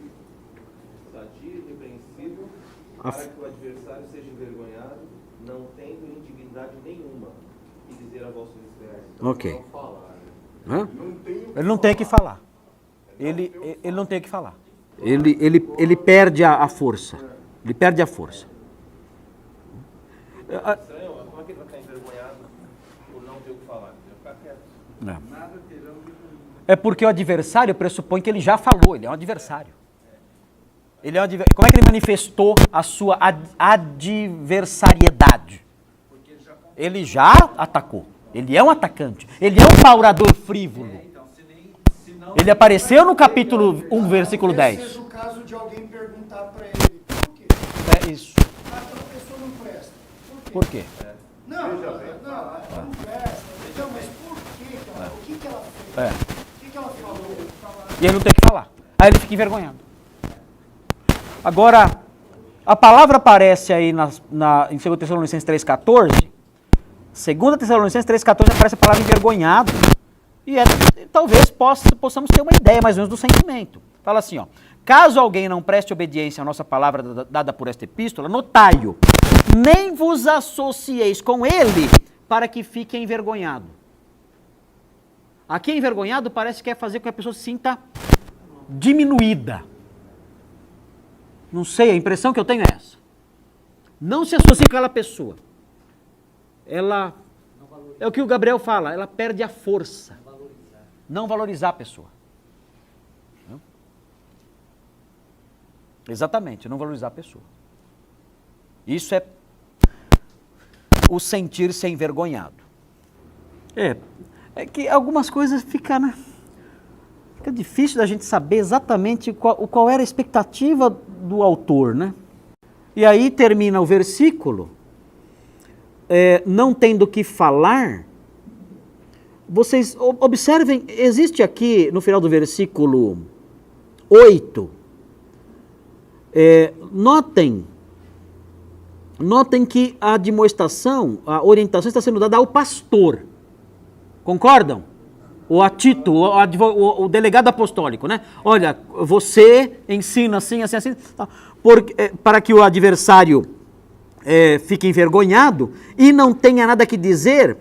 Sadia e repreensível, para que o adversário seja envergonhado, não tendo indignidade nenhuma, e dizer a vossos exércitos, Ok. não falar. Hã? Ele não tem o que falar. Ele não tem o que falar. Ele perde a força. Ele perde a força. Estranho, como é que ele vai ficar envergonhado por não ter o que falar? Ele vai ficar quieto. Nada terão de ruim. É porque o adversário pressupõe que ele já falou, ele é um adversário. Como é que ele manifestou a sua adversariedade? Ele já atacou. Ele é um atacante. Ele é um paurador frívolo. Então, se não... Ele apareceu no capítulo 1, versículo 10. Seja o caso de alguém perguntar para ele, por quê? É isso. Aquela pessoa não presta. Por quê? Não, ela não presta. Então, mas por quê? O que ela fez? É. O que ela falou? E ele não tem o que falar. Aí ele fica envergonhado. Agora, a palavra aparece aí em 2 Tessalonicenses 3,14. 2 Tessalonicenses 3,14 aparece a palavra envergonhado. E talvez possamos ter uma ideia mais ou menos do sentimento. Fala assim, ó. Caso alguém não preste obediência à nossa palavra dada por esta epístola, notai-o. Nem vos associeis com ele para que fique envergonhado. Aqui envergonhado parece que quer fazer com que a pessoa se sinta diminuída. Não sei, a impressão que eu tenho é essa. Não se associe com aquela pessoa. Ela, é o que o Gabriel fala, ela perde a força. Não valorizar a pessoa. Não? Exatamente, não valorizar a pessoa. Isso é o sentir-se envergonhado. É que algumas coisas ficam, né? Fica difícil da gente saber exatamente qual era a expectativa do autor, né? E aí termina o versículo, não tendo que falar. Vocês observem, existe aqui no final do versículo 8, notem notem que a admoestação, a orientação está sendo dada ao pastor. Concordam? Ou a Tito, o delegado apostólico, né? Olha, você ensina assim, assim, assim, para que o adversário fique envergonhado e não tenha nada que dizer,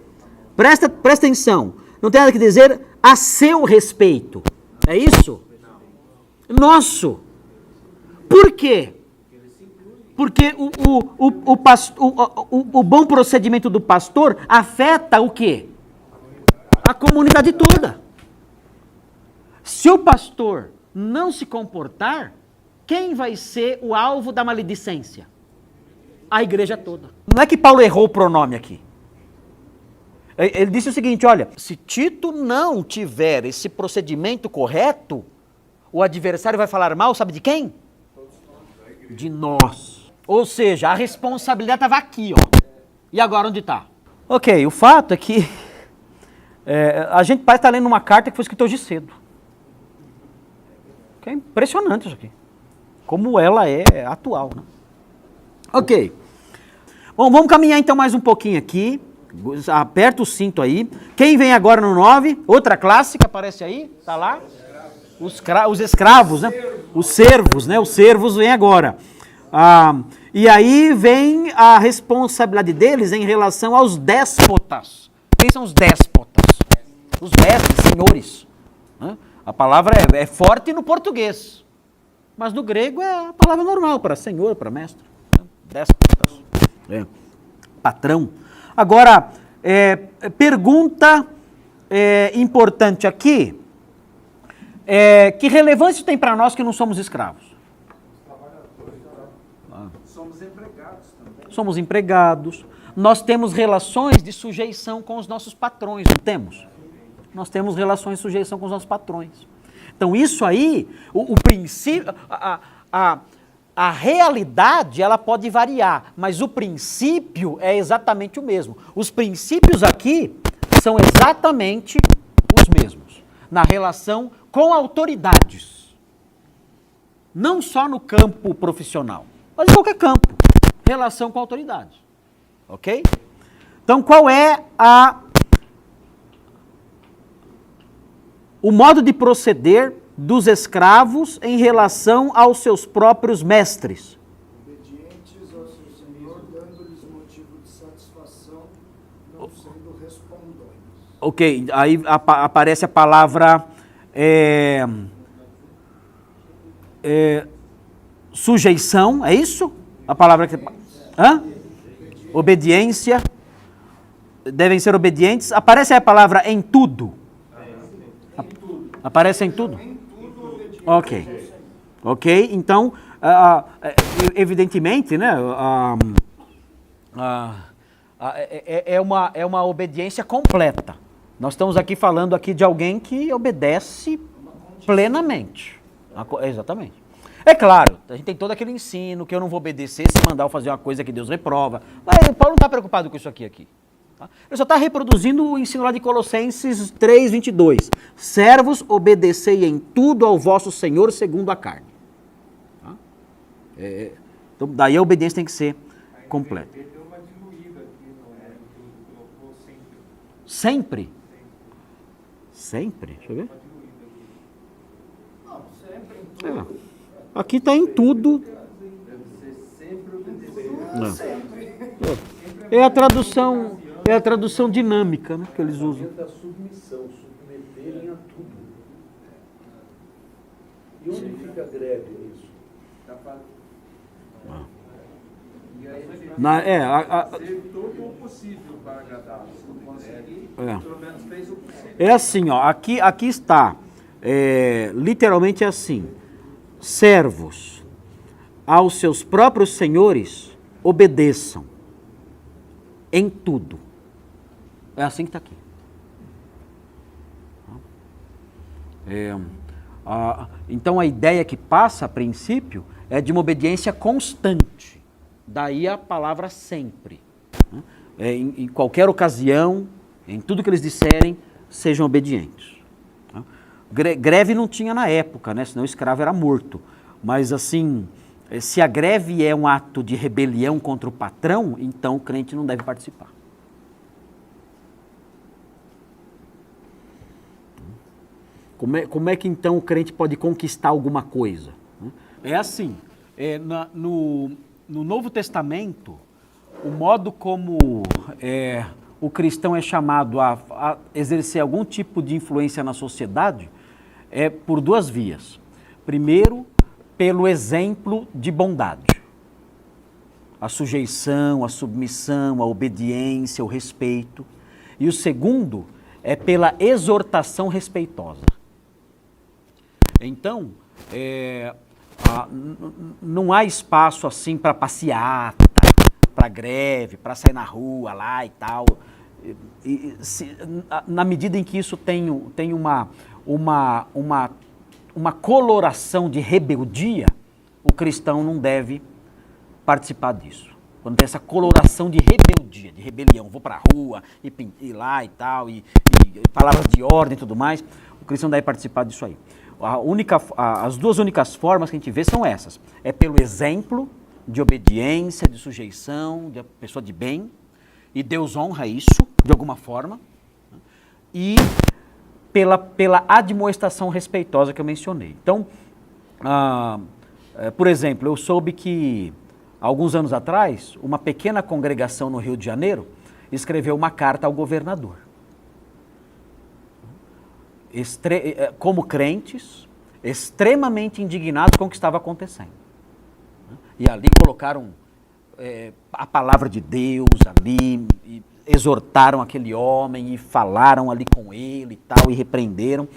presta atenção, não tem nada que dizer a seu respeito. É isso? Nosso. Por quê? Porque o bom procedimento do pastor afeta o quê? A comunidade toda. Se o pastor não se comportar, quem vai ser o alvo da maledicência? A igreja toda. Não é que Paulo errou o pronome aqui. Ele disse o seguinte, olha, se Tito não tiver esse procedimento correto, o adversário vai falar mal, sabe de quem? De nós. Ou seja, a responsabilidade estava aqui, ó. E agora onde está? Ok, o fato é que a gente parece estar lendo uma carta que foi escrita hoje cedo. É impressionante isso aqui. Como ela é atual, né? Ok. Bom, vamos caminhar então mais um pouquinho aqui. Aperta o cinto aí. Quem vem agora no 9? Outra clássica, aparece aí? Tá lá? Os escravos, né? Os servos, né? Os servos vêm agora. E aí vem a responsabilidade deles em relação aos déspotas. Quem são os déspotas? Os mestres, senhores. Né? A palavra é forte no português, mas no grego é a palavra normal para senhor, para mestre. Déspotas. Patrão. Agora, pergunta importante aqui. Que relevância tem para nós que não somos escravos? Somos empregados também. Somos empregados. Nós temos relações de sujeição com os nossos patrões, não temos? Nós temos relações de sujeição com os nossos patrões. Então isso aí, o princípio, a realidade ela pode variar, mas o princípio é exatamente o mesmo. Os princípios aqui são exatamente os mesmos, na relação com autoridades. Não só no campo profissional, mas em qualquer campo. Relação com autoridades. Ok? Então qual é o modo de proceder dos escravos em relação aos seus próprios mestres? Obedientes ao seu Senhor, dando-lhes motivo de satisfação, não sendo respondões. Ok, aí aparece a palavra sujeição, é isso? A palavra que... Obediência. Devem ser obedientes. Aparece a palavra em tudo? Aparece em tudo? Ok. Ok, então, evidentemente, né, é uma obediência completa. Nós estamos aqui falando aqui de alguém que obedece plenamente. Exatamente. É claro, a gente tem todo aquele ensino que eu não vou obedecer se mandar eu fazer uma coisa que Deus reprova. Mas o Paulo não está preocupado com isso aqui. Tá? Ele só está reproduzindo o ensino lá de Colossenses 3:22. Servos, obedecei em tudo ao vosso Senhor segundo a carne. Tá? Então, daí a obediência tem que ser completa. Ele deu uma diluída aqui, no colocou Sempre? sempre. Sempre? Deixa eu ver. Não, sempre em tudo. Aqui está em tudo. Deve ser sempre obedecer. É a tradução dinâmica, né, que eles usam. Da submissão, submeterem a tudo. E onde fica a greve nisso? E aí Ser todo o possível para agradar. Se não conseguir, pelo menos fez o possível. É assim, ó, aqui está, literalmente é assim, servos aos seus próprios senhores obedeçam em tudo. É assim que está aqui. Então a ideia que passa a princípio é de uma obediência constante. Daí a palavra sempre. Em qualquer ocasião, em tudo que eles disserem, sejam obedientes. Greve não tinha na época, né? Senão o escravo era morto. Mas assim, Se a greve é um ato de rebelião contra o patrão, então o crente não deve participar. Como é que então o crente pode conquistar alguma coisa? É assim, no Novo Testamento, o modo como o cristão é chamado a exercer algum tipo de influência na sociedade é por duas vias. Primeiro, pelo exemplo de bondade. A sujeição, a submissão, a obediência, o respeito. E o segundo é pela exortação respeitosa. Então, não há espaço assim para passeata, para greve, para sair na rua lá e tal. Na medida em que isso tem uma coloração de rebeldia, o cristão não deve participar disso. Quando tem essa coloração de rebeldia, de rebelião, vou para a rua e lá e tal, e palavras de ordem e tudo mais, o cristão deve participar disso aí. As duas únicas formas que a gente vê são essas. É pelo exemplo de obediência, de sujeição, de pessoa de bem, e Deus honra isso de alguma forma, e pela admoestação respeitosa que eu mencionei. Então, por exemplo, eu soube que, alguns anos atrás, uma pequena congregação no Rio de Janeiro escreveu uma carta ao governador. Como crentes, extremamente indignados com o que estava acontecendo. E ali colocaram a palavra de Deus ali, e exortaram aquele homem e falaram ali com ele e tal, e repreenderam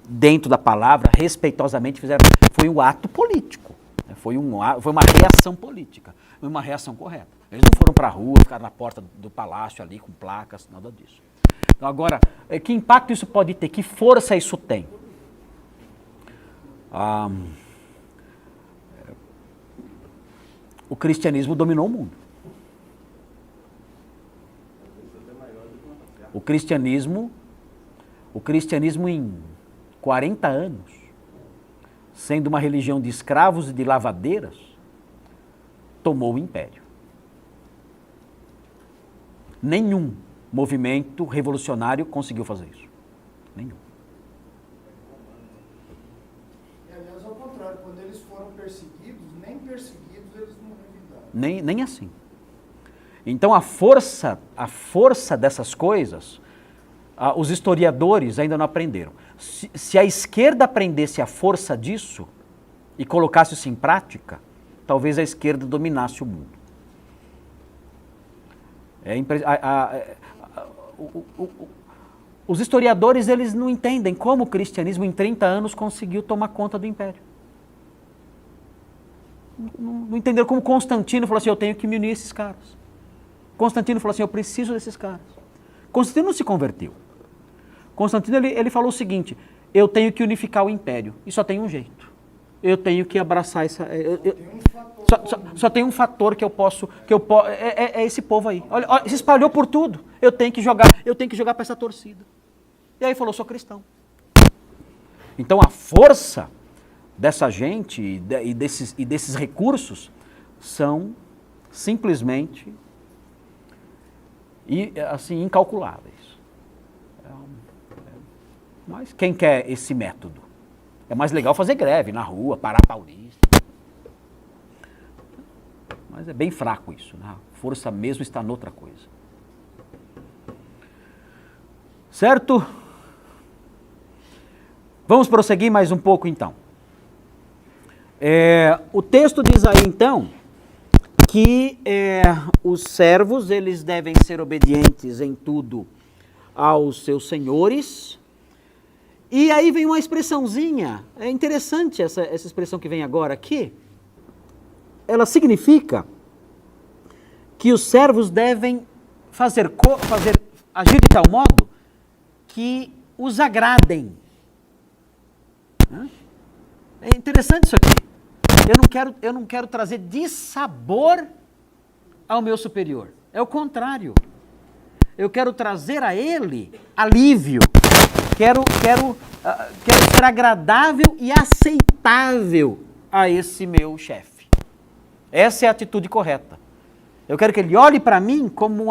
dentro da palavra, respeitosamente fizeram. Foi um ato político, foi uma reação política, uma reação correta. Eles não foram para a rua, ficaram na porta do palácio ali com placas, nada disso. Então, agora, que impacto isso pode ter? Que força isso tem? O cristianismo dominou o mundo. O cristianismo em 40 anos, sendo uma religião de escravos e de lavadeiras, tomou o império. Nenhum movimento revolucionário conseguiu fazer isso. Nenhum. E, aliás, ao contrário, quando eles foram perseguidos, nem perseguidos eles não revidaram. Nem assim. Então a força dessas coisas, os historiadores ainda não aprenderam. Se a esquerda aprendesse a força disso e colocasse isso em prática, talvez a esquerda dominasse o mundo. Os historiadores, eles não entendem como o cristianismo em 30 anos conseguiu tomar conta do império. Não entenderam como Constantino falou assim, eu tenho que me unir a esses caras. Constantino falou assim, eu preciso desses caras. Constantino não se converteu. Constantino, ele falou o seguinte, eu tenho que unificar o império, e só tem um jeito. Eu tenho que abraçar essa... Só tem um fator que eu posso... É esse povo aí. Olha, se espalhou por tudo. Eu tenho que jogar para essa torcida. E aí falou, sou cristão. Então a força dessa gente e desses recursos são simplesmente assim, incalculáveis. Mas quem quer esse método? É mais legal fazer greve na rua, parar Paulista. Mas é bem fraco isso, né? A força mesmo está noutra coisa. Certo? Vamos prosseguir mais um pouco então. O texto diz aí então que os servos eles devem ser obedientes em tudo aos seus senhores. E aí vem uma expressãozinha, é interessante essa expressão que vem agora aqui. Ela significa que os servos devem agir de tal modo que os agradem. É interessante isso aqui. Eu não quero trazer dissabor ao meu superior. É o contrário. Eu quero trazer a ele alívio. Quero ser agradável e aceitável a esse meu chefe. Essa é a atitude correta. Eu quero que ele olhe para mim como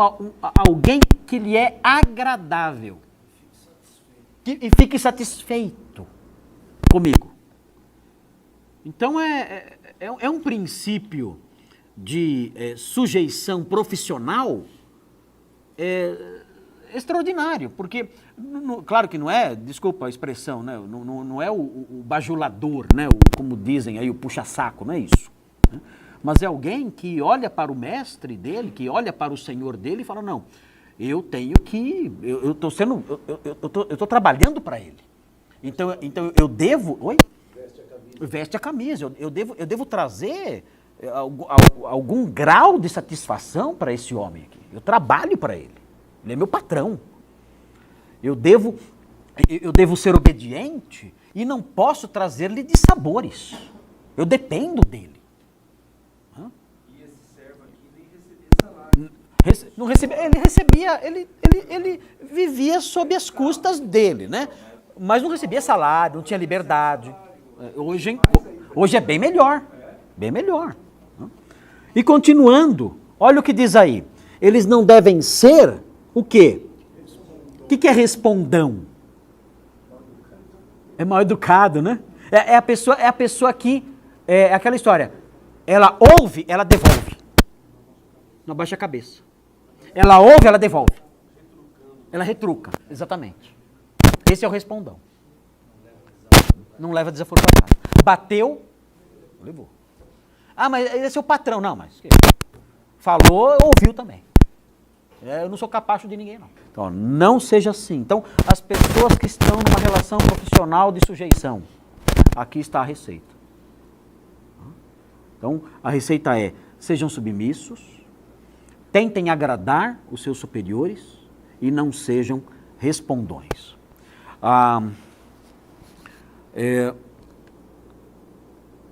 alguém que lhe é agradável. E fique satisfeito comigo. Então é um princípio de sujeição profissional extraordinário, porque, claro que não é, desculpa a expressão, né, não é o bajulador, né, como dizem aí, o puxa-saco, não é isso. Né? Mas é alguém que olha para o mestre dele, que olha para o senhor dele e fala, não, eu tenho que, eu estou trabalhando para ele. Então eu devo, oi? Veste a camisa, eu devo trazer algum grau de satisfação para esse homem aqui. Eu trabalho para ele. Ele é meu patrão. Eu devo ser obediente e não posso trazer-lhe dissabores. Eu dependo dele. E esse servo aqui nem recebia salário. Não recebia, ele recebia, ele vivia sob as custas dele, né? Mas não recebia salário, não tinha liberdade. Hoje é bem melhor. Bem melhor. E continuando, olha o que diz aí. Eles não devem ser o quê? O que é respondão? É mal educado, né? É a pessoa que, aquela história, ela ouve, ela devolve. Não abaixa a cabeça. Ela ouve, ela devolve. Ela retruca, exatamente. Esse é o respondão. Não leva desaforo para casa. Bateu, levou. Ah, mas ele é seu patrão. Não, mas falou, ouviu também. Eu não sou capacho de ninguém, não. Então, não seja assim. Então, as pessoas que estão numa relação profissional de sujeição, aqui está a receita. Então, a receita é, sejam submissos, tentem agradar os seus superiores e não sejam respondões.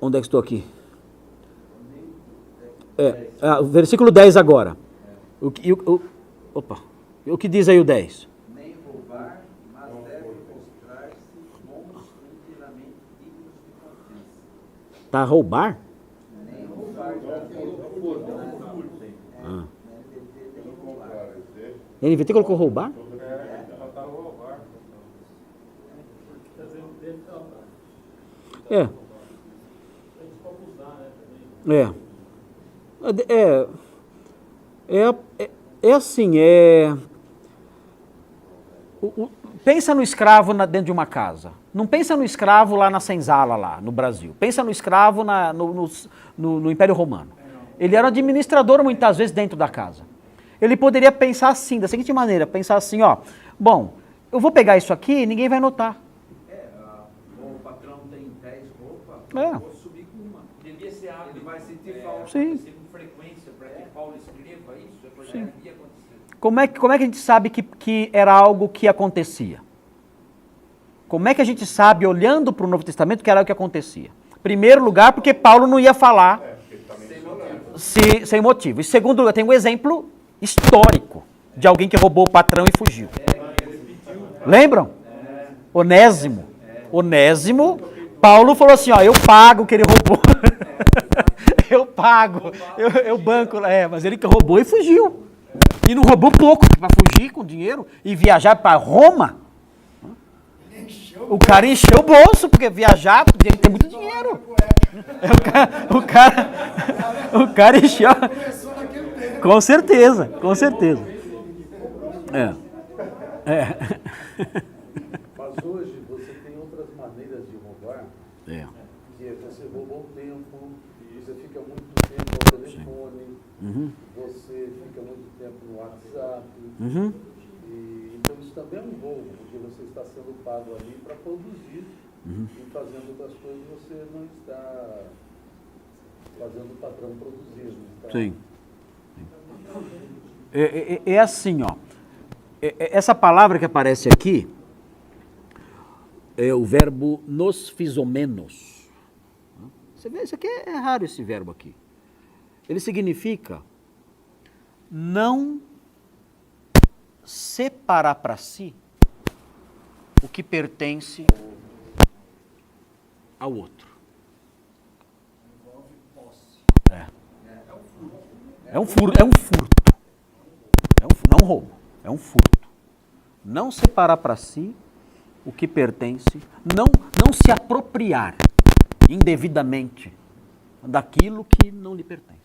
Onde é que estou aqui? Versículo 10 agora. O que diz aí o 10? Nem roubar, mas deve mostrar-se bons inteiramente dignos de confiança. Tá, roubar? Nem roubar, NVT colocou roubar? É assim, pensa no escravo dentro de uma casa. Não pensa no escravo lá na senzala, lá no Brasil. Pensa no escravo no Império Romano. Ele era administrador muitas vezes dentro da casa. Ele poderia pensar assim, da seguinte maneira, pensar assim, ó, bom, eu vou pegar isso aqui e ninguém vai notar. O patrão tem 10 roupas, É. eu vou subir com uma. Devia ser hábito. Ele vai sentir falta. Sim. Com frequência para que Paulo escreva isso, já ia acontecer. Como é que a gente sabe que era algo que acontecia? Como é que a gente sabe, olhando para o Novo Testamento, que era algo que acontecia? Primeiro lugar, porque Paulo não ia falar sem motivo. E segundo lugar, tem um exemplo histórico de alguém que roubou o patrão e fugiu. Lembram? Onésimo. Onésimo, Paulo falou assim, ó, eu pago o que ele roubou. Eu pago, eu banco. Mas ele que roubou e fugiu. E não roubou pouco, para fugir com dinheiro e viajar para Roma. O cara encheu o bolso, porque viajar, ele tem muito dinheiro. O cara encheu. Com certeza, com certeza. Mas hoje você tem outras maneiras de roubar, que é você rouba o tempo, você fica muito tempo ao telefone, você fica muito tempo no WhatsApp. Então isso também é um roubo, porque você está sendo pago ali para produzir e fazendo outras coisas você não está fazendo o patrão produzir. Está... Sim. É assim, ó. Essa palavra que aparece aqui é o verbo nos fisomenos. Você vê, isso aqui é raro, esse verbo aqui. Ele significa não separar para si o que pertence ao outro. É um furto. É um furto. Não é um roubo. É um furto. Não separar para si o que pertence, não se apropriar indevidamente daquilo que não lhe pertence.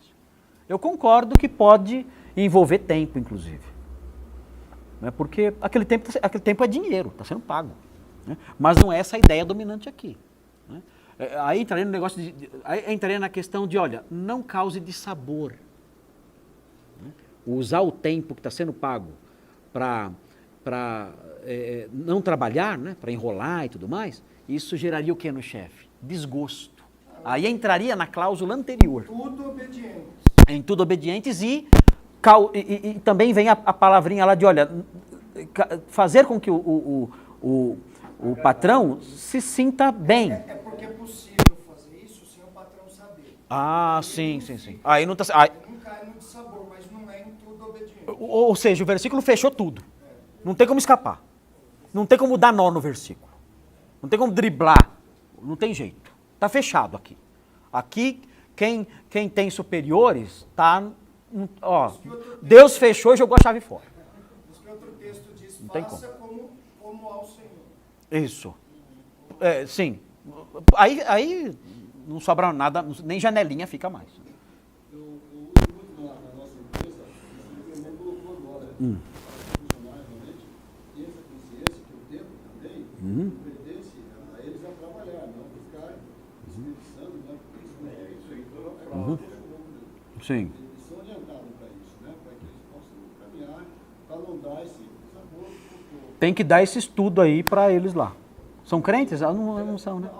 Eu concordo que pode envolver tempo, inclusive. Né? Porque aquele tempo é dinheiro, está sendo pago. Né? Mas não é essa a ideia dominante aqui. Né? Aí entraria no negócio aí entraria na questão de, olha, não cause dissabor. Né? Usar o tempo que está sendo pago para não trabalhar, né? Para enrolar e tudo mais, isso geraria o que no chefe? Desgosto. Aí entraria na cláusula anterior. Tudo obedientes. Em tudo obedientes e também vem a palavrinha lá de, olha, fazer com que o patrão se sinta bem. É porque é possível fazer isso sem o patrão saber. Ah, sim. Aí não tá, Não cai no dissabor, mas não é em tudo obediente. ou seja, o versículo fechou tudo. Não tem como escapar. Não tem como dar nó no versículo. Não tem como driblar. Não tem jeito. Está fechado aqui. Aqui, quem tem superiores, tá, ó, Deus fechou e jogou a chave fora. Diz que outro texto diz, Não tem faça como ao Senhor. Isso. Sim. Aí não sobra nada, nem janelinha fica mais. Eu uso muito na nossa empresa, esse irmão colocou agora, funcionário realmente, tem essa consciência que o tempo também pertence a eles a trabalhar, não ficar desperdiçando, né? Porque isso não é isso aí, Sim. eles são orientados para isso, né? Para que eles possam caminhar, para não dar esse sabor. Tem que dar esse estudo aí para eles lá. São crentes? Não são, né?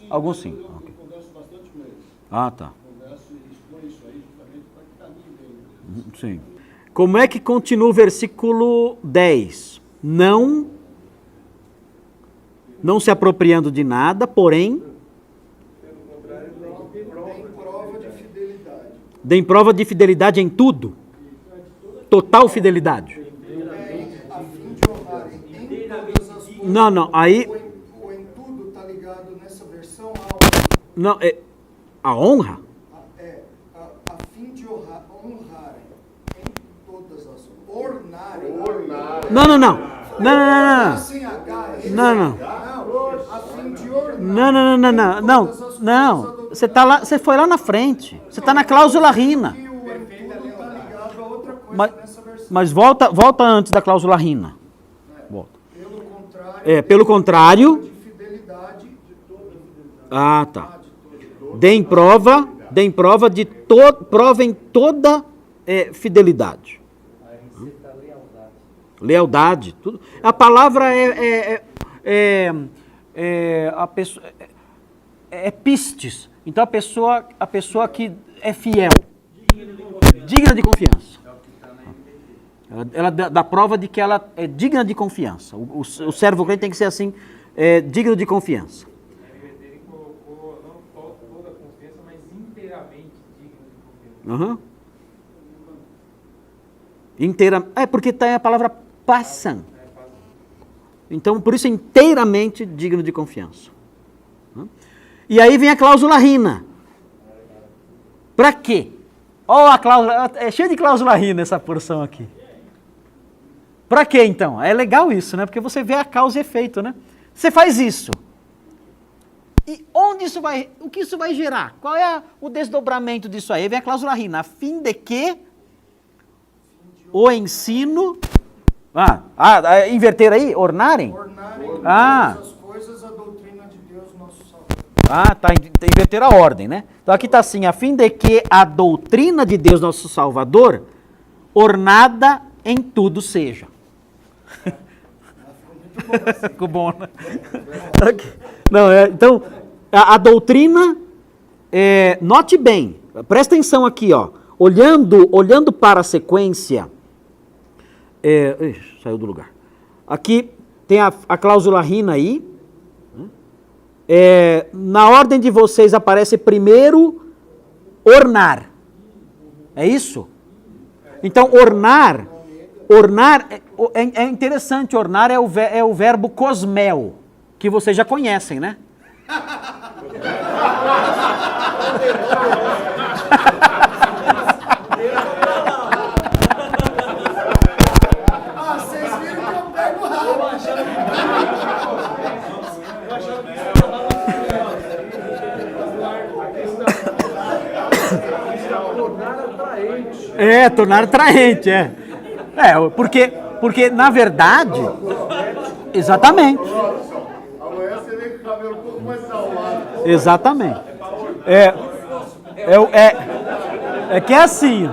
Alguns sim. Eu converso bastante com eles. Ah, tá. Converso e expõe isso aí justamente para que caminhe bem. Sim. Como é que continua o versículo 10? Não se apropriando de nada, porém, Tem prova de fidelidade. deem prova de fidelidade em tudo. Total fidelidade. A fim de honrarem em todas as coisas. Não, aí... O em tudo está ligado nessa versão ao... Não, a honra? A fim de honrarem em todas as coisas. Ornarem. Não. Sem H. Não. A fim de ornar. Não. Você foi lá na frente. Você está na cláusula rina. E o em tudo está ligado a outra coisa nessa versão. Mas volta antes da cláusula rina. Volta. Pelo contrário. Pelo contrário... De fidelidade. De toda fidelidade. Ah, tá. Deem prova de provem toda fidelidade. Lealdade. Tudo. A palavra a pessoa, pistes. Então a pessoa que é fiel, digna de confiança. Ela dá prova de que ela é digna de confiança. O servo crente tem que ser assim, digno de confiança. Ele colocou não toda a confiança, mas inteiramente digno de confiança. Inteira. Porque tem a palavra passam. Então, por isso, inteiramente digno de confiança. E aí vem a cláusula rina. Para quê? A cláusula. É cheio de cláusula rina essa porção aqui. Para quê, então? É legal isso, né? Porque você vê a causa e efeito, né? Você faz isso. E o que isso vai gerar? Qual é o desdobramento disso aí? Vem a cláusula rina. A fim de que o ensino... inverter aí? Ornarem? Ornarem em todas as coisas a doutrina de Deus, nosso Salvador. Tá. Inverter a ordem, né? Então aqui está assim, a fim de que a doutrina de Deus, nosso Salvador, ornada em tudo seja. Ficou bom, né? Então, a doutrina, note bem, presta atenção aqui, ó. Olhando para a sequência... saiu do lugar. Aqui tem a cláusula rina aí. Na ordem de vocês aparece primeiro ornar. É isso? Então, ornar é interessante. Ornar é o verbo cosmel, que vocês já conhecem, né? Tornar atraente, porque na verdade, exatamente. Amanhã você vem com o cabelo um pouco mais salvado. Exatamente. É que é assim.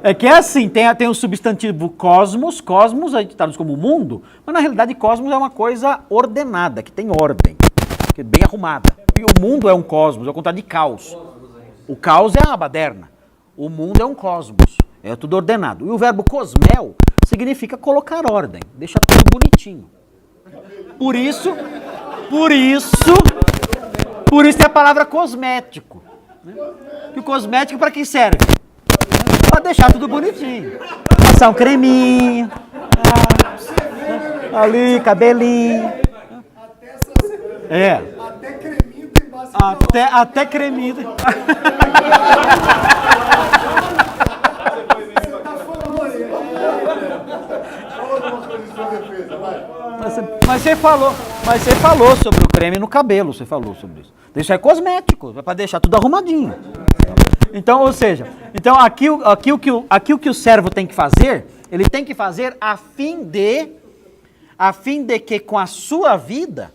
É que é assim, tem o substantivo cosmos, a gente traduz como mundo, mas na realidade cosmos é uma coisa ordenada, que tem ordem, que é bem arrumada. E o mundo é um cosmos, ao contrário de caos. O caos é a baderna. O mundo é um cosmos, é tudo ordenado. E o verbo cosmel significa colocar ordem, deixar tudo bonitinho. Por isso tem a palavra cosmético. Né? E o cosmético para que serve? Para deixar tudo bonitinho. Passar um creminho, ali, cabelinho. Até creminho tem base. Até creminho. Você tá falando aí. Fala uma coisa em sua defesa, vai. Mas você falou sobre o creme no cabelo, você falou sobre isso. Isso é cosmético, é para deixar tudo arrumadinho. Então, ou seja, aqui o que o servo tem que fazer, ele tem que fazer a fim de que com a sua vida,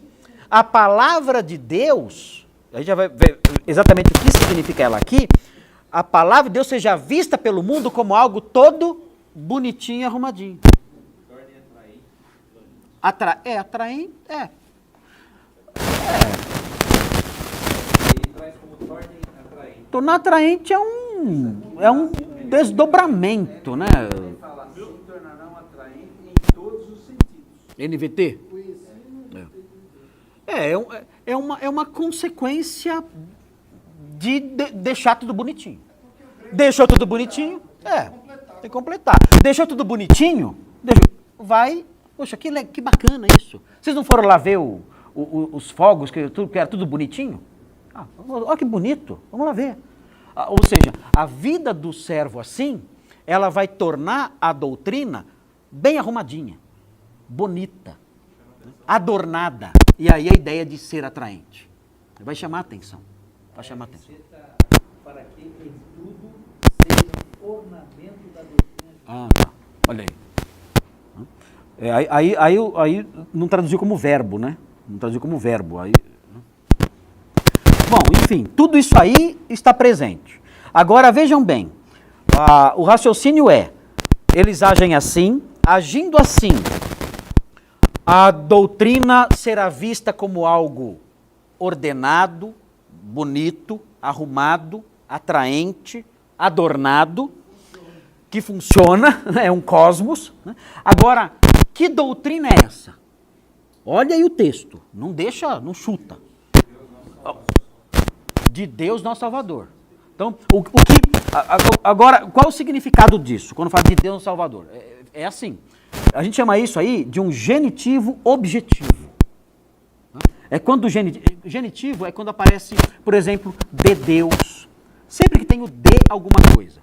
a palavra de Deus, a gente já vai ver exatamente o que significa ela aqui, a palavra de Deus seja vista pelo mundo como algo todo bonitinho e arrumadinho. Atraente. Ele traz como torne atraente. Tornar atraente é um desdobramento, né? Ele fala, se tornarão atraentes em todos os sentidos. NVT? É uma consequência de deixar tudo bonitinho. Deixou tudo bonitinho? Tem que completar. Deixou tudo bonitinho? Poxa, que bacana isso. Vocês não foram lá ver os fogos, que era tudo bonitinho? Olha que bonito, vamos lá ver. Ou seja, a vida do servo assim, ela vai tornar a doutrina bem arrumadinha, bonita, adornada. E aí a ideia de ser atraente. Vai chamar a atenção. Vai chamar a atenção. Para que em tudo seja ornamento da doutrina. Tá. Olha aí. Aí não traduziu como verbo, né? Não traduziu como verbo. Bom, enfim, tudo isso aí está presente. Agora vejam bem, o raciocínio eles agem assim, agindo assim, a doutrina será vista como algo ordenado, bonito, arrumado, atraente, adornado, que funciona, é um cosmos. Né? Agora, que doutrina é essa? Olha aí o texto, não chuta. De Deus nosso Salvador. Então, agora, qual é o significado disso, quando fala de Deus nosso Salvador? É assim, a gente chama isso aí de um genitivo objetivo. É quando o genitivo é quando aparece, por exemplo, de Deus. Sempre que tem o de alguma coisa.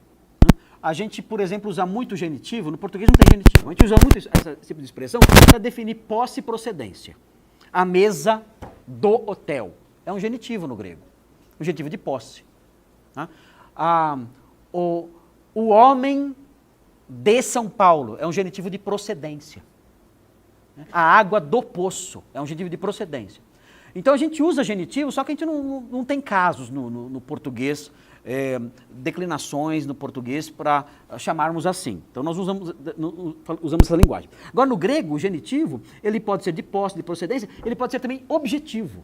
A gente, por exemplo, usa muito genitivo, no português não tem genitivo, a gente usa muito esse tipo de expressão para definir posse e procedência. A mesa do hotel é um genitivo no grego, um genitivo de posse. O homem de São Paulo é um genitivo de procedência. A água do poço é um genitivo de procedência. Então a gente usa genitivo, só que a gente não tem casos no português, declinações no português para chamarmos assim. Então nós usamos essa linguagem. Agora no grego, o genitivo, ele pode ser de posse, de procedência, ele pode ser também objetivo.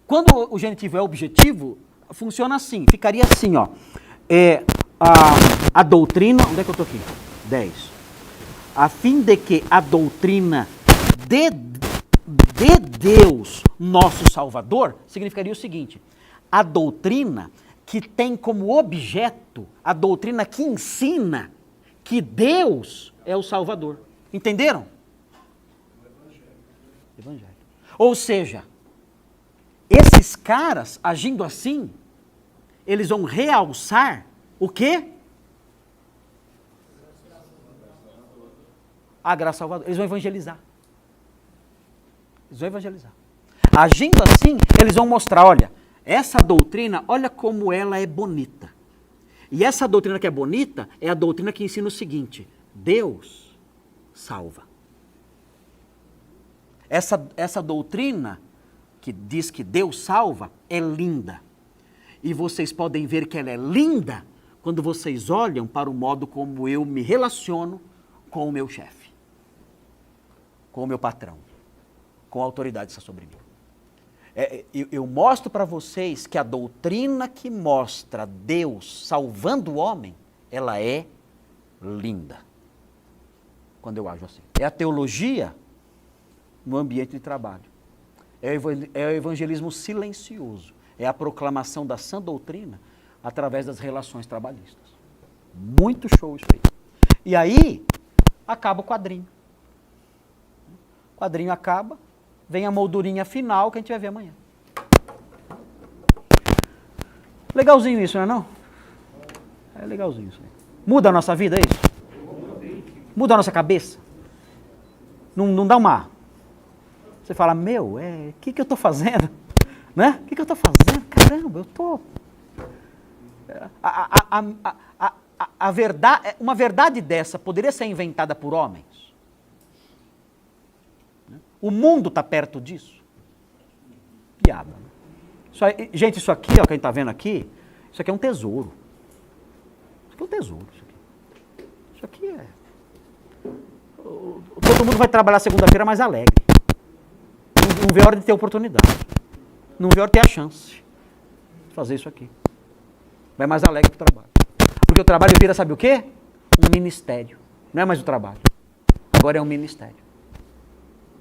Quando o genitivo é objetivo, funciona assim, ficaria assim, ó. A doutrina, onde é que eu estou aqui? 10. A fim de que a doutrina de Deus, nosso Salvador, significaria o seguinte: a doutrina que tem como objeto, a doutrina que ensina que Deus é o Salvador. Entenderam? Evangelho. Ou seja, esses caras, agindo assim, eles vão realçar o quê? A graça salvadora. Eles vão evangelizar. Eles vão evangelizar. Agindo assim, eles vão mostrar, olha, essa doutrina, olha como ela é bonita. E essa doutrina que é bonita é a doutrina que ensina o seguinte: Deus salva. Essa doutrina que diz que Deus salva é linda. E vocês podem ver que ela é linda quando vocês olham para o modo como eu me relaciono com o meu chefe, com o meu patrão, com a autoridade que está sobre mim. Eu mostro para vocês que a doutrina que mostra Deus salvando o homem, ela é linda. Quando eu ajo assim. É a teologia no ambiente de trabalho. É o evangelismo silencioso. É a proclamação da sã doutrina através das relações trabalhistas. Muito show isso aí. E aí, acaba o quadrinho. O quadrinho acaba, vem a moldurinha final que a gente vai ver amanhã. Legalzinho isso, não é não? É legalzinho isso aí. Muda a nossa vida, é isso? Muda a nossa cabeça? Não dá uma... Você fala, meu, o que eu estou fazendo? Né? O que eu estou fazendo? Caramba, eu estou... Uma verdade dessa poderia ser inventada por homens? O mundo está perto disso? Piada. Né? Gente, isso aqui, ó, que a gente está vendo aqui, isso aqui é um tesouro. Isso aqui é um tesouro. Isso aqui é... Todo mundo vai trabalhar segunda-feira mais alegre. Não vê a hora de ter oportunidade. Não vê a hora de ter a chance de fazer isso aqui. Vai mais alegre para o trabalho. Porque o trabalho vira, sabe o quê? Um ministério. Não é mais o trabalho. Agora é um ministério.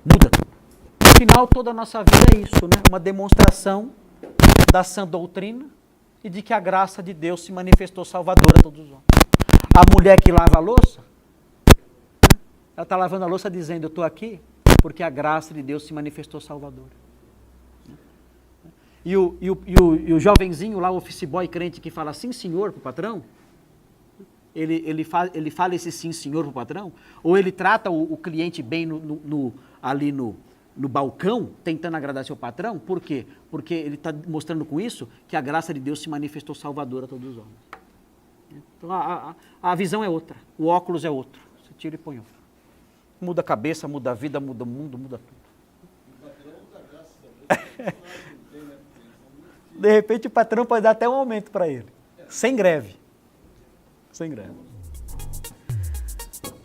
Muda tudo. No final, toda a nossa vida é isso, né? Uma demonstração da sã doutrina e de que a graça de Deus se manifestou salvadora a todos os homens. A mulher que lava a louça, ela está lavando a louça dizendo, eu estou aqui porque a graça de Deus se manifestou salvadora. E o jovenzinho lá, o office boy crente que fala sim senhor para o patrão, ele fala esse sim senhor para o patrão, ou ele trata o cliente bem ali no balcão, tentando agradar seu patrão, por quê? Porque ele está mostrando com isso que a graça de Deus se manifestou salvadora a todos os homens. Então a visão é outra, o óculos é outro, você tira e põe outro. Muda a cabeça, muda a vida, muda o mundo, muda tudo. De repente o patrão pode dar até um aumento para ele. Sem greve. Sem greve.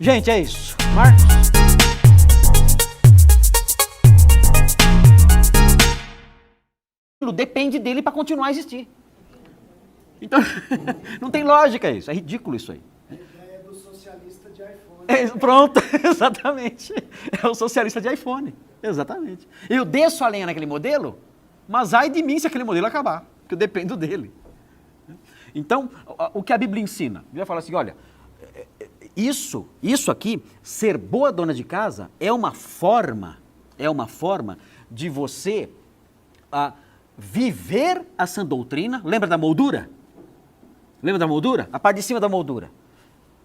Gente, é isso. Marcos? Depende dele para continuar a existir. Então, não tem lógica isso. É ridículo isso aí. A ideia do socialista de iPhone. Pronto, exatamente. É o socialista de iPhone. Exatamente. Eu desço a lenha naquele modelo, mas ai de mim se aquele modelo acabar, porque eu dependo dele. Então, o que a Bíblia ensina? A Bíblia fala assim, olha, isso aqui, ser boa dona de casa, é uma forma de você viver a sã doutrina. Lembra da moldura? Lembra da moldura? A parte de cima da moldura.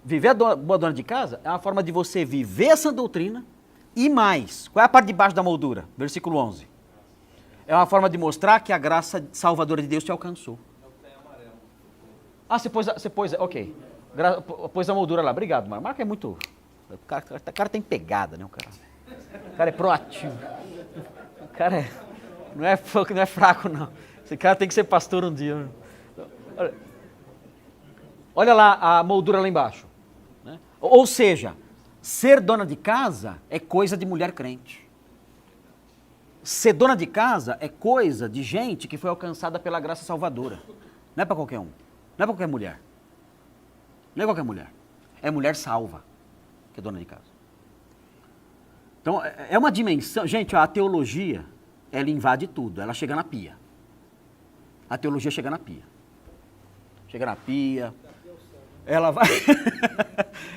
Viver a boa dona de casa é uma forma de você viver a sã doutrina e mais. Qual é a parte de baixo da moldura? Versículo 11. É uma forma de mostrar que a graça salvadora de Deus te alcançou. Ah, você pôs, ok. Pôs a moldura lá. Obrigado, Marco. Marco é muito... O cara tem pegada, né? O cara é proativo. O cara não é fraco, não. Esse cara tem que ser pastor um dia. Olha lá a moldura lá embaixo. Né? Ou seja, ser dona de casa é coisa de mulher crente. Ser dona de casa é coisa de gente que foi alcançada pela graça salvadora. Não é para qualquer um. Não é para qualquer mulher. Não é qualquer mulher. É mulher salva que é dona de casa. Então, é uma dimensão... Gente, a teologia, ela invade tudo. Ela chega na pia. A teologia chega na pia. Chega na pia. Ela vai...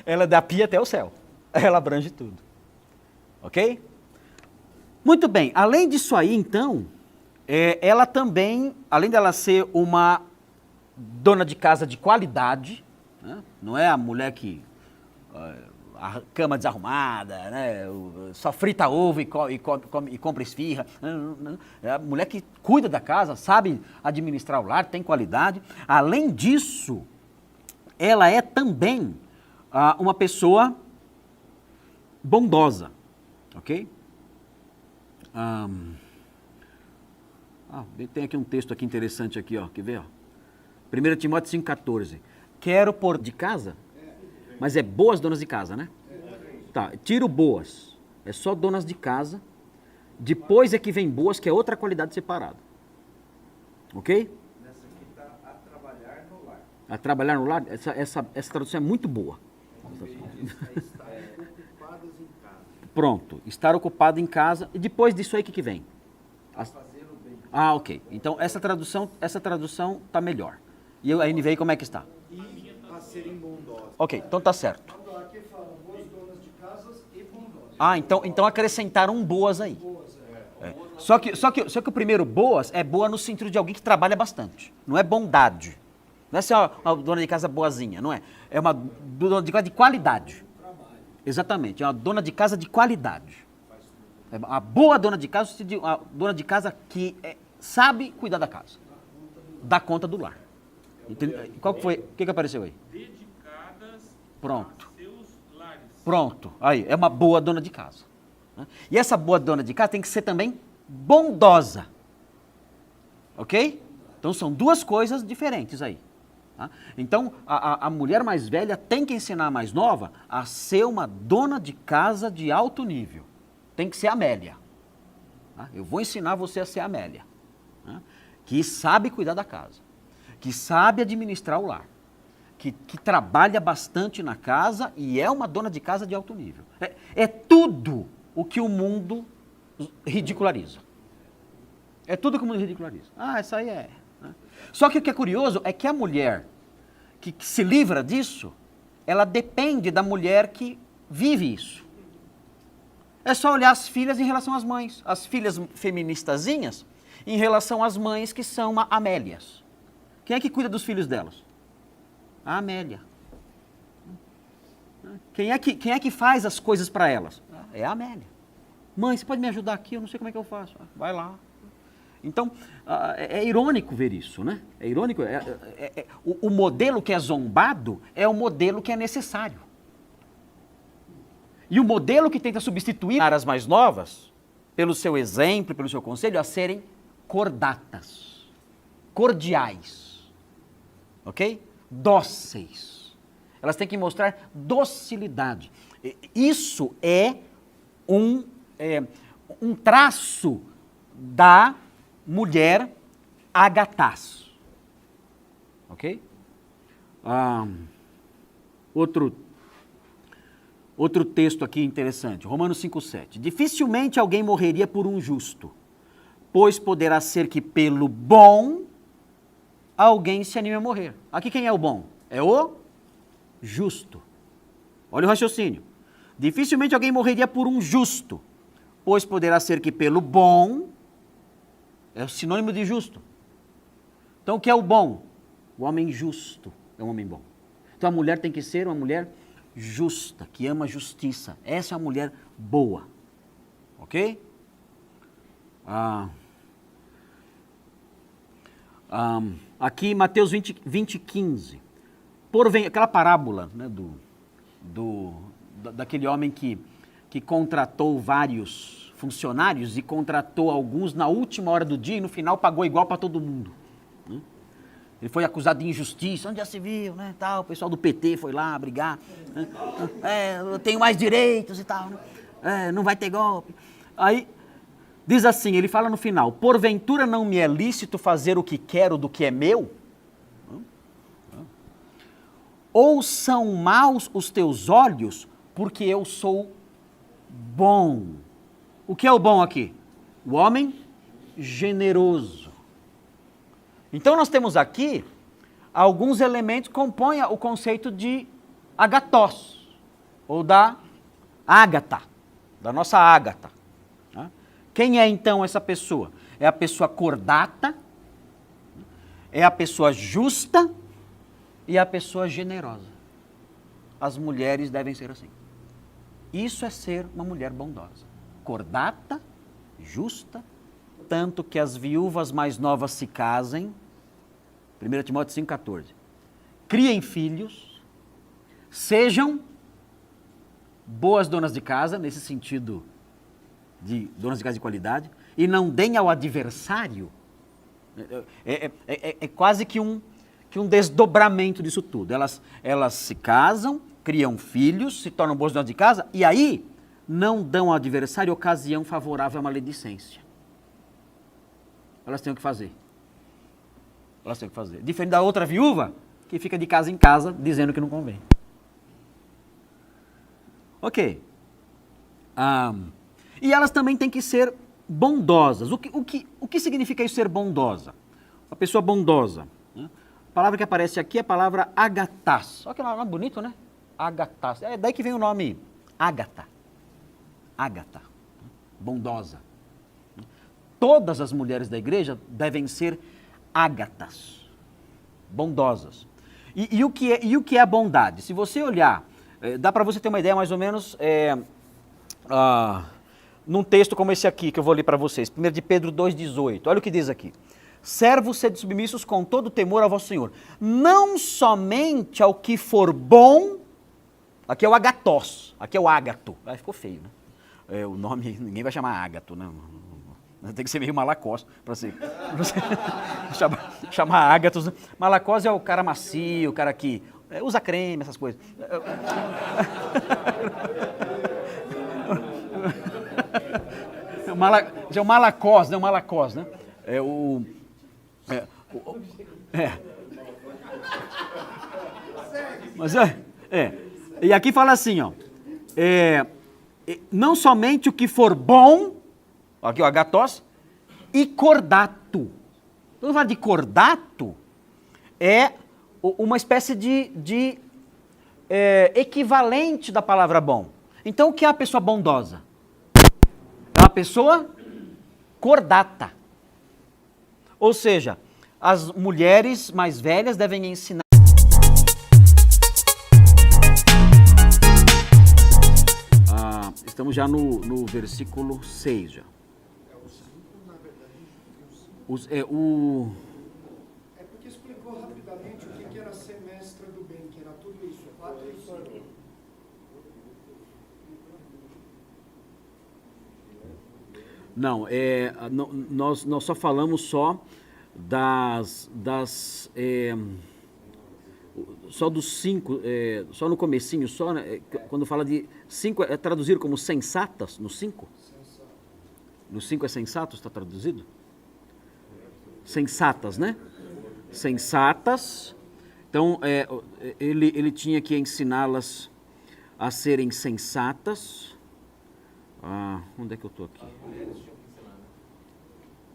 ela da pia até o céu. Ela abrange tudo. Ok? Muito bem. Além disso aí, então, ela também, além dela ser uma dona de casa de qualidade, né? Não é a mulher que a cama desarrumada, né? Só frita ovo e compra esfirra. É a mulher que cuida da casa, sabe administrar o lar, tem qualidade. Além disso, ela é também uma pessoa bondosa, ok? Tem aqui um texto aqui interessante aqui, ó, quer ver? Ó? 1 Timóteo 5,14. Quero pôr de casa, mas é boas donas de casa, né? Tá, tiro boas, é só donas de casa, depois é que vem boas, que é outra qualidade separada. Ok? Nessa aqui está a trabalhar no lar. A trabalhar no lar, essa tradução é muito boa. Estar ocupadas em casa. Pronto, estar ocupado em casa, e depois disso aí o que vem? Fazer o bem. Ok. Então essa tradução tá melhor. E a NVI como é que está? E a serem bondosas. Ok, então tá certo. Aqui fala boas donas de casas e bondosas. Então acrescentaram boas aí. É. Só que o primeiro boas é boa no sentido de alguém que trabalha bastante. Não é bondade. Não é ser uma dona de casa boazinha, não é. É uma dona de casa de qualidade. Exatamente, é uma dona de casa de qualidade. É uma boa dona de casa, uma dona de casa que sabe cuidar da casa. Dá conta do lar. Qual que foi? O que apareceu aí? Dedicadas Pronto. a seus lares. Pronto. Aí, é uma boa dona de casa. Né? E essa boa dona de casa tem que ser também bondosa. Ok? Então são duas coisas diferentes aí. Tá? Então a mulher mais velha tem que ensinar a mais nova a ser uma dona de casa de alto nível. Tem que ser Amélia. Tá? Eu vou ensinar você a ser Amélia. Tá? Que sabe cuidar da casa. Que sabe administrar o lar. Que trabalha bastante na casa e é uma dona de casa de alto nível. É tudo o que o mundo ridiculariza. É tudo que o mundo ridiculariza. Essa aí é. Né? Só que o que é curioso é que a mulher que se livra disso, ela depende da mulher que vive isso. É só olhar as filhas em relação às mães. As filhas feministazinhas em relação às mães que são Amélias. Quem é que cuida dos filhos delas? A Amélia. Quem é que faz as coisas para elas? É a Amélia. Mãe, você pode me ajudar aqui? Eu não sei como é que eu faço. Vai lá. Então, é irônico ver isso, né? É irônico. O modelo que é zombado é o modelo que é necessário. E o modelo que tenta substituir as mais novas, pelo seu exemplo, pelo seu conselho, a serem cordatas, cordiais, ok? Dóceis. Elas têm que mostrar docilidade. Isso é um traço da mulher agatás, ok? Outro texto aqui interessante, Romanos 5,7. Dificilmente alguém morreria por um justo, pois poderá ser que pelo bom alguém se anime a morrer. Aqui quem é o bom? É o justo. Olha o raciocínio. Dificilmente alguém morreria por um justo, pois poderá ser que pelo bom, é o sinônimo de justo. Então o que é o bom? O homem justo é um homem bom. Então a mulher tem que ser uma mulher justa, que ama a justiça. Essa é uma mulher boa. Ok? Aqui Mateus 20:15. Aquela parábola, né, daquele homem que contratou vários funcionários e contratou alguns na última hora do dia e no final pagou igual para todo mundo. Né? Ele foi acusado de injustiça, onde já se viu, né, tal, o pessoal do PT foi lá brigar, né? Eu tenho mais direitos e tal, né? Não vai ter golpe. Aí, diz assim, ele fala no final, porventura não me é lícito fazer o que quero do que é meu? Ou são maus os teus olhos, porque eu sou bom? O que é o bom aqui? O homem generoso. Então nós temos aqui alguns elementos que compõem o conceito de agatós, ou da ágata, da nossa ágata. Quem é então essa pessoa? É a pessoa cordata, é a pessoa justa e a pessoa generosa. As mulheres devem ser assim. Isso é ser uma mulher bondosa. Cordata, justa, tanto que as viúvas mais novas se casem, 1 Timóteo 5,14, criem filhos, sejam boas donas de casa, nesse sentido de donas de casa de qualidade, e não deem ao adversário. É quase que um desdobramento disso tudo. Elas se casam, criam filhos, se tornam boas donas de casa, e aí não dão ao adversário ocasião favorável à maledicência. Elas têm o que fazer. Elas têm o que fazer. Diferente da outra viúva, que fica de casa em casa dizendo que não convém. Ok. E elas também têm que ser bondosas. O que significa isso, ser bondosa? Uma pessoa bondosa. Né? A palavra que aparece aqui é a palavra agatás. Olha que nome bonito, né? Agatás. É daí que vem o nome Ágata. Ágata. Bondosa. Todas as mulheres da igreja devem ser ágatas. Bondosas. E o que é a bondade? Se você olhar, dá para você ter uma ideia mais ou menos num texto como esse aqui, que eu vou ler para vocês. 1 de Pedro 2,18. Olha o que diz aqui. Servos, sede submissos com todo temor ao vosso Senhor. Não somente ao que for bom. Aqui é o agatós. Aqui é o ágato. Ah, ficou feio, né? O nome, ninguém vai chamar ágato, né? Tem que ser meio malacós para ser. chamar ágatos. Malacós é o cara macio, o cara que usa creme, essas coisas. É o malacós, né? O malacós, né? Mas E aqui fala assim, ó. Não somente o que for bom, aqui o agatós, e cordato. Quando fala de cordato, é uma espécie de equivalente da palavra bom. Então, o que é a pessoa bondosa? É uma pessoa cordata. Ou seja, as mulheres mais velhas devem ensinar. Estamos já no versículo 6 já. É porque explicou rapidamente o que era ser mestra do bem, que era tudo isso, 4 e 5. Não, nós só falamos só só dos 5, só no comecinho, só, né, quando fala de 5, é traduzido como sensatas, no 5? No 5 é sensatos, está traduzido? Sensatas, né? Sensatas. Então, ele tinha que ensiná-las a serem sensatas. Onde é que eu estou aqui?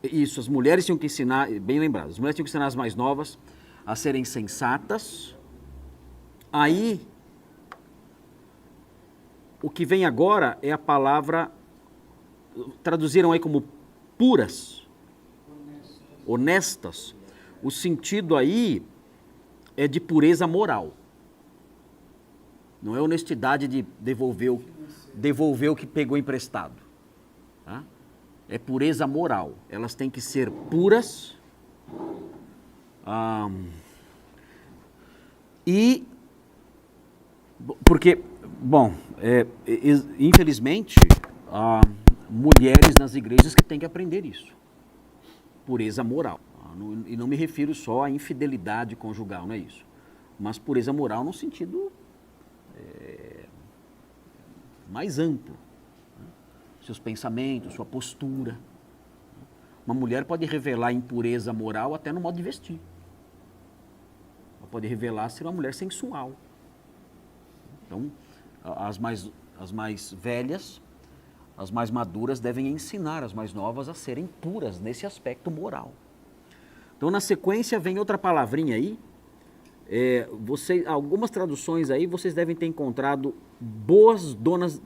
Isso, as mulheres tinham que ensinar, bem lembrado, as mulheres tinham que ensinar as mais novas a serem sensatas. Aí, o que vem agora é a palavra, traduziram aí como puras, honestas. O sentido aí é de pureza moral. Não é honestidade de devolver o que pegou emprestado. Tá? É pureza moral. Elas têm que ser puras. Porque, infelizmente, há mulheres nas igrejas que têm que aprender isso. Pureza moral. E não me refiro só à infidelidade conjugal, não é isso. Mas pureza moral no sentido mais amplo. Seus pensamentos, sua postura. Uma mulher pode revelar impureza moral até no modo de vestir. Ela pode revelar ser uma mulher sensual. Então, as mais velhas, as mais maduras devem ensinar as mais novas a serem puras nesse aspecto moral. Então, na sequência, vem outra palavrinha aí. Algumas traduções aí vocês devem ter encontrado boas donas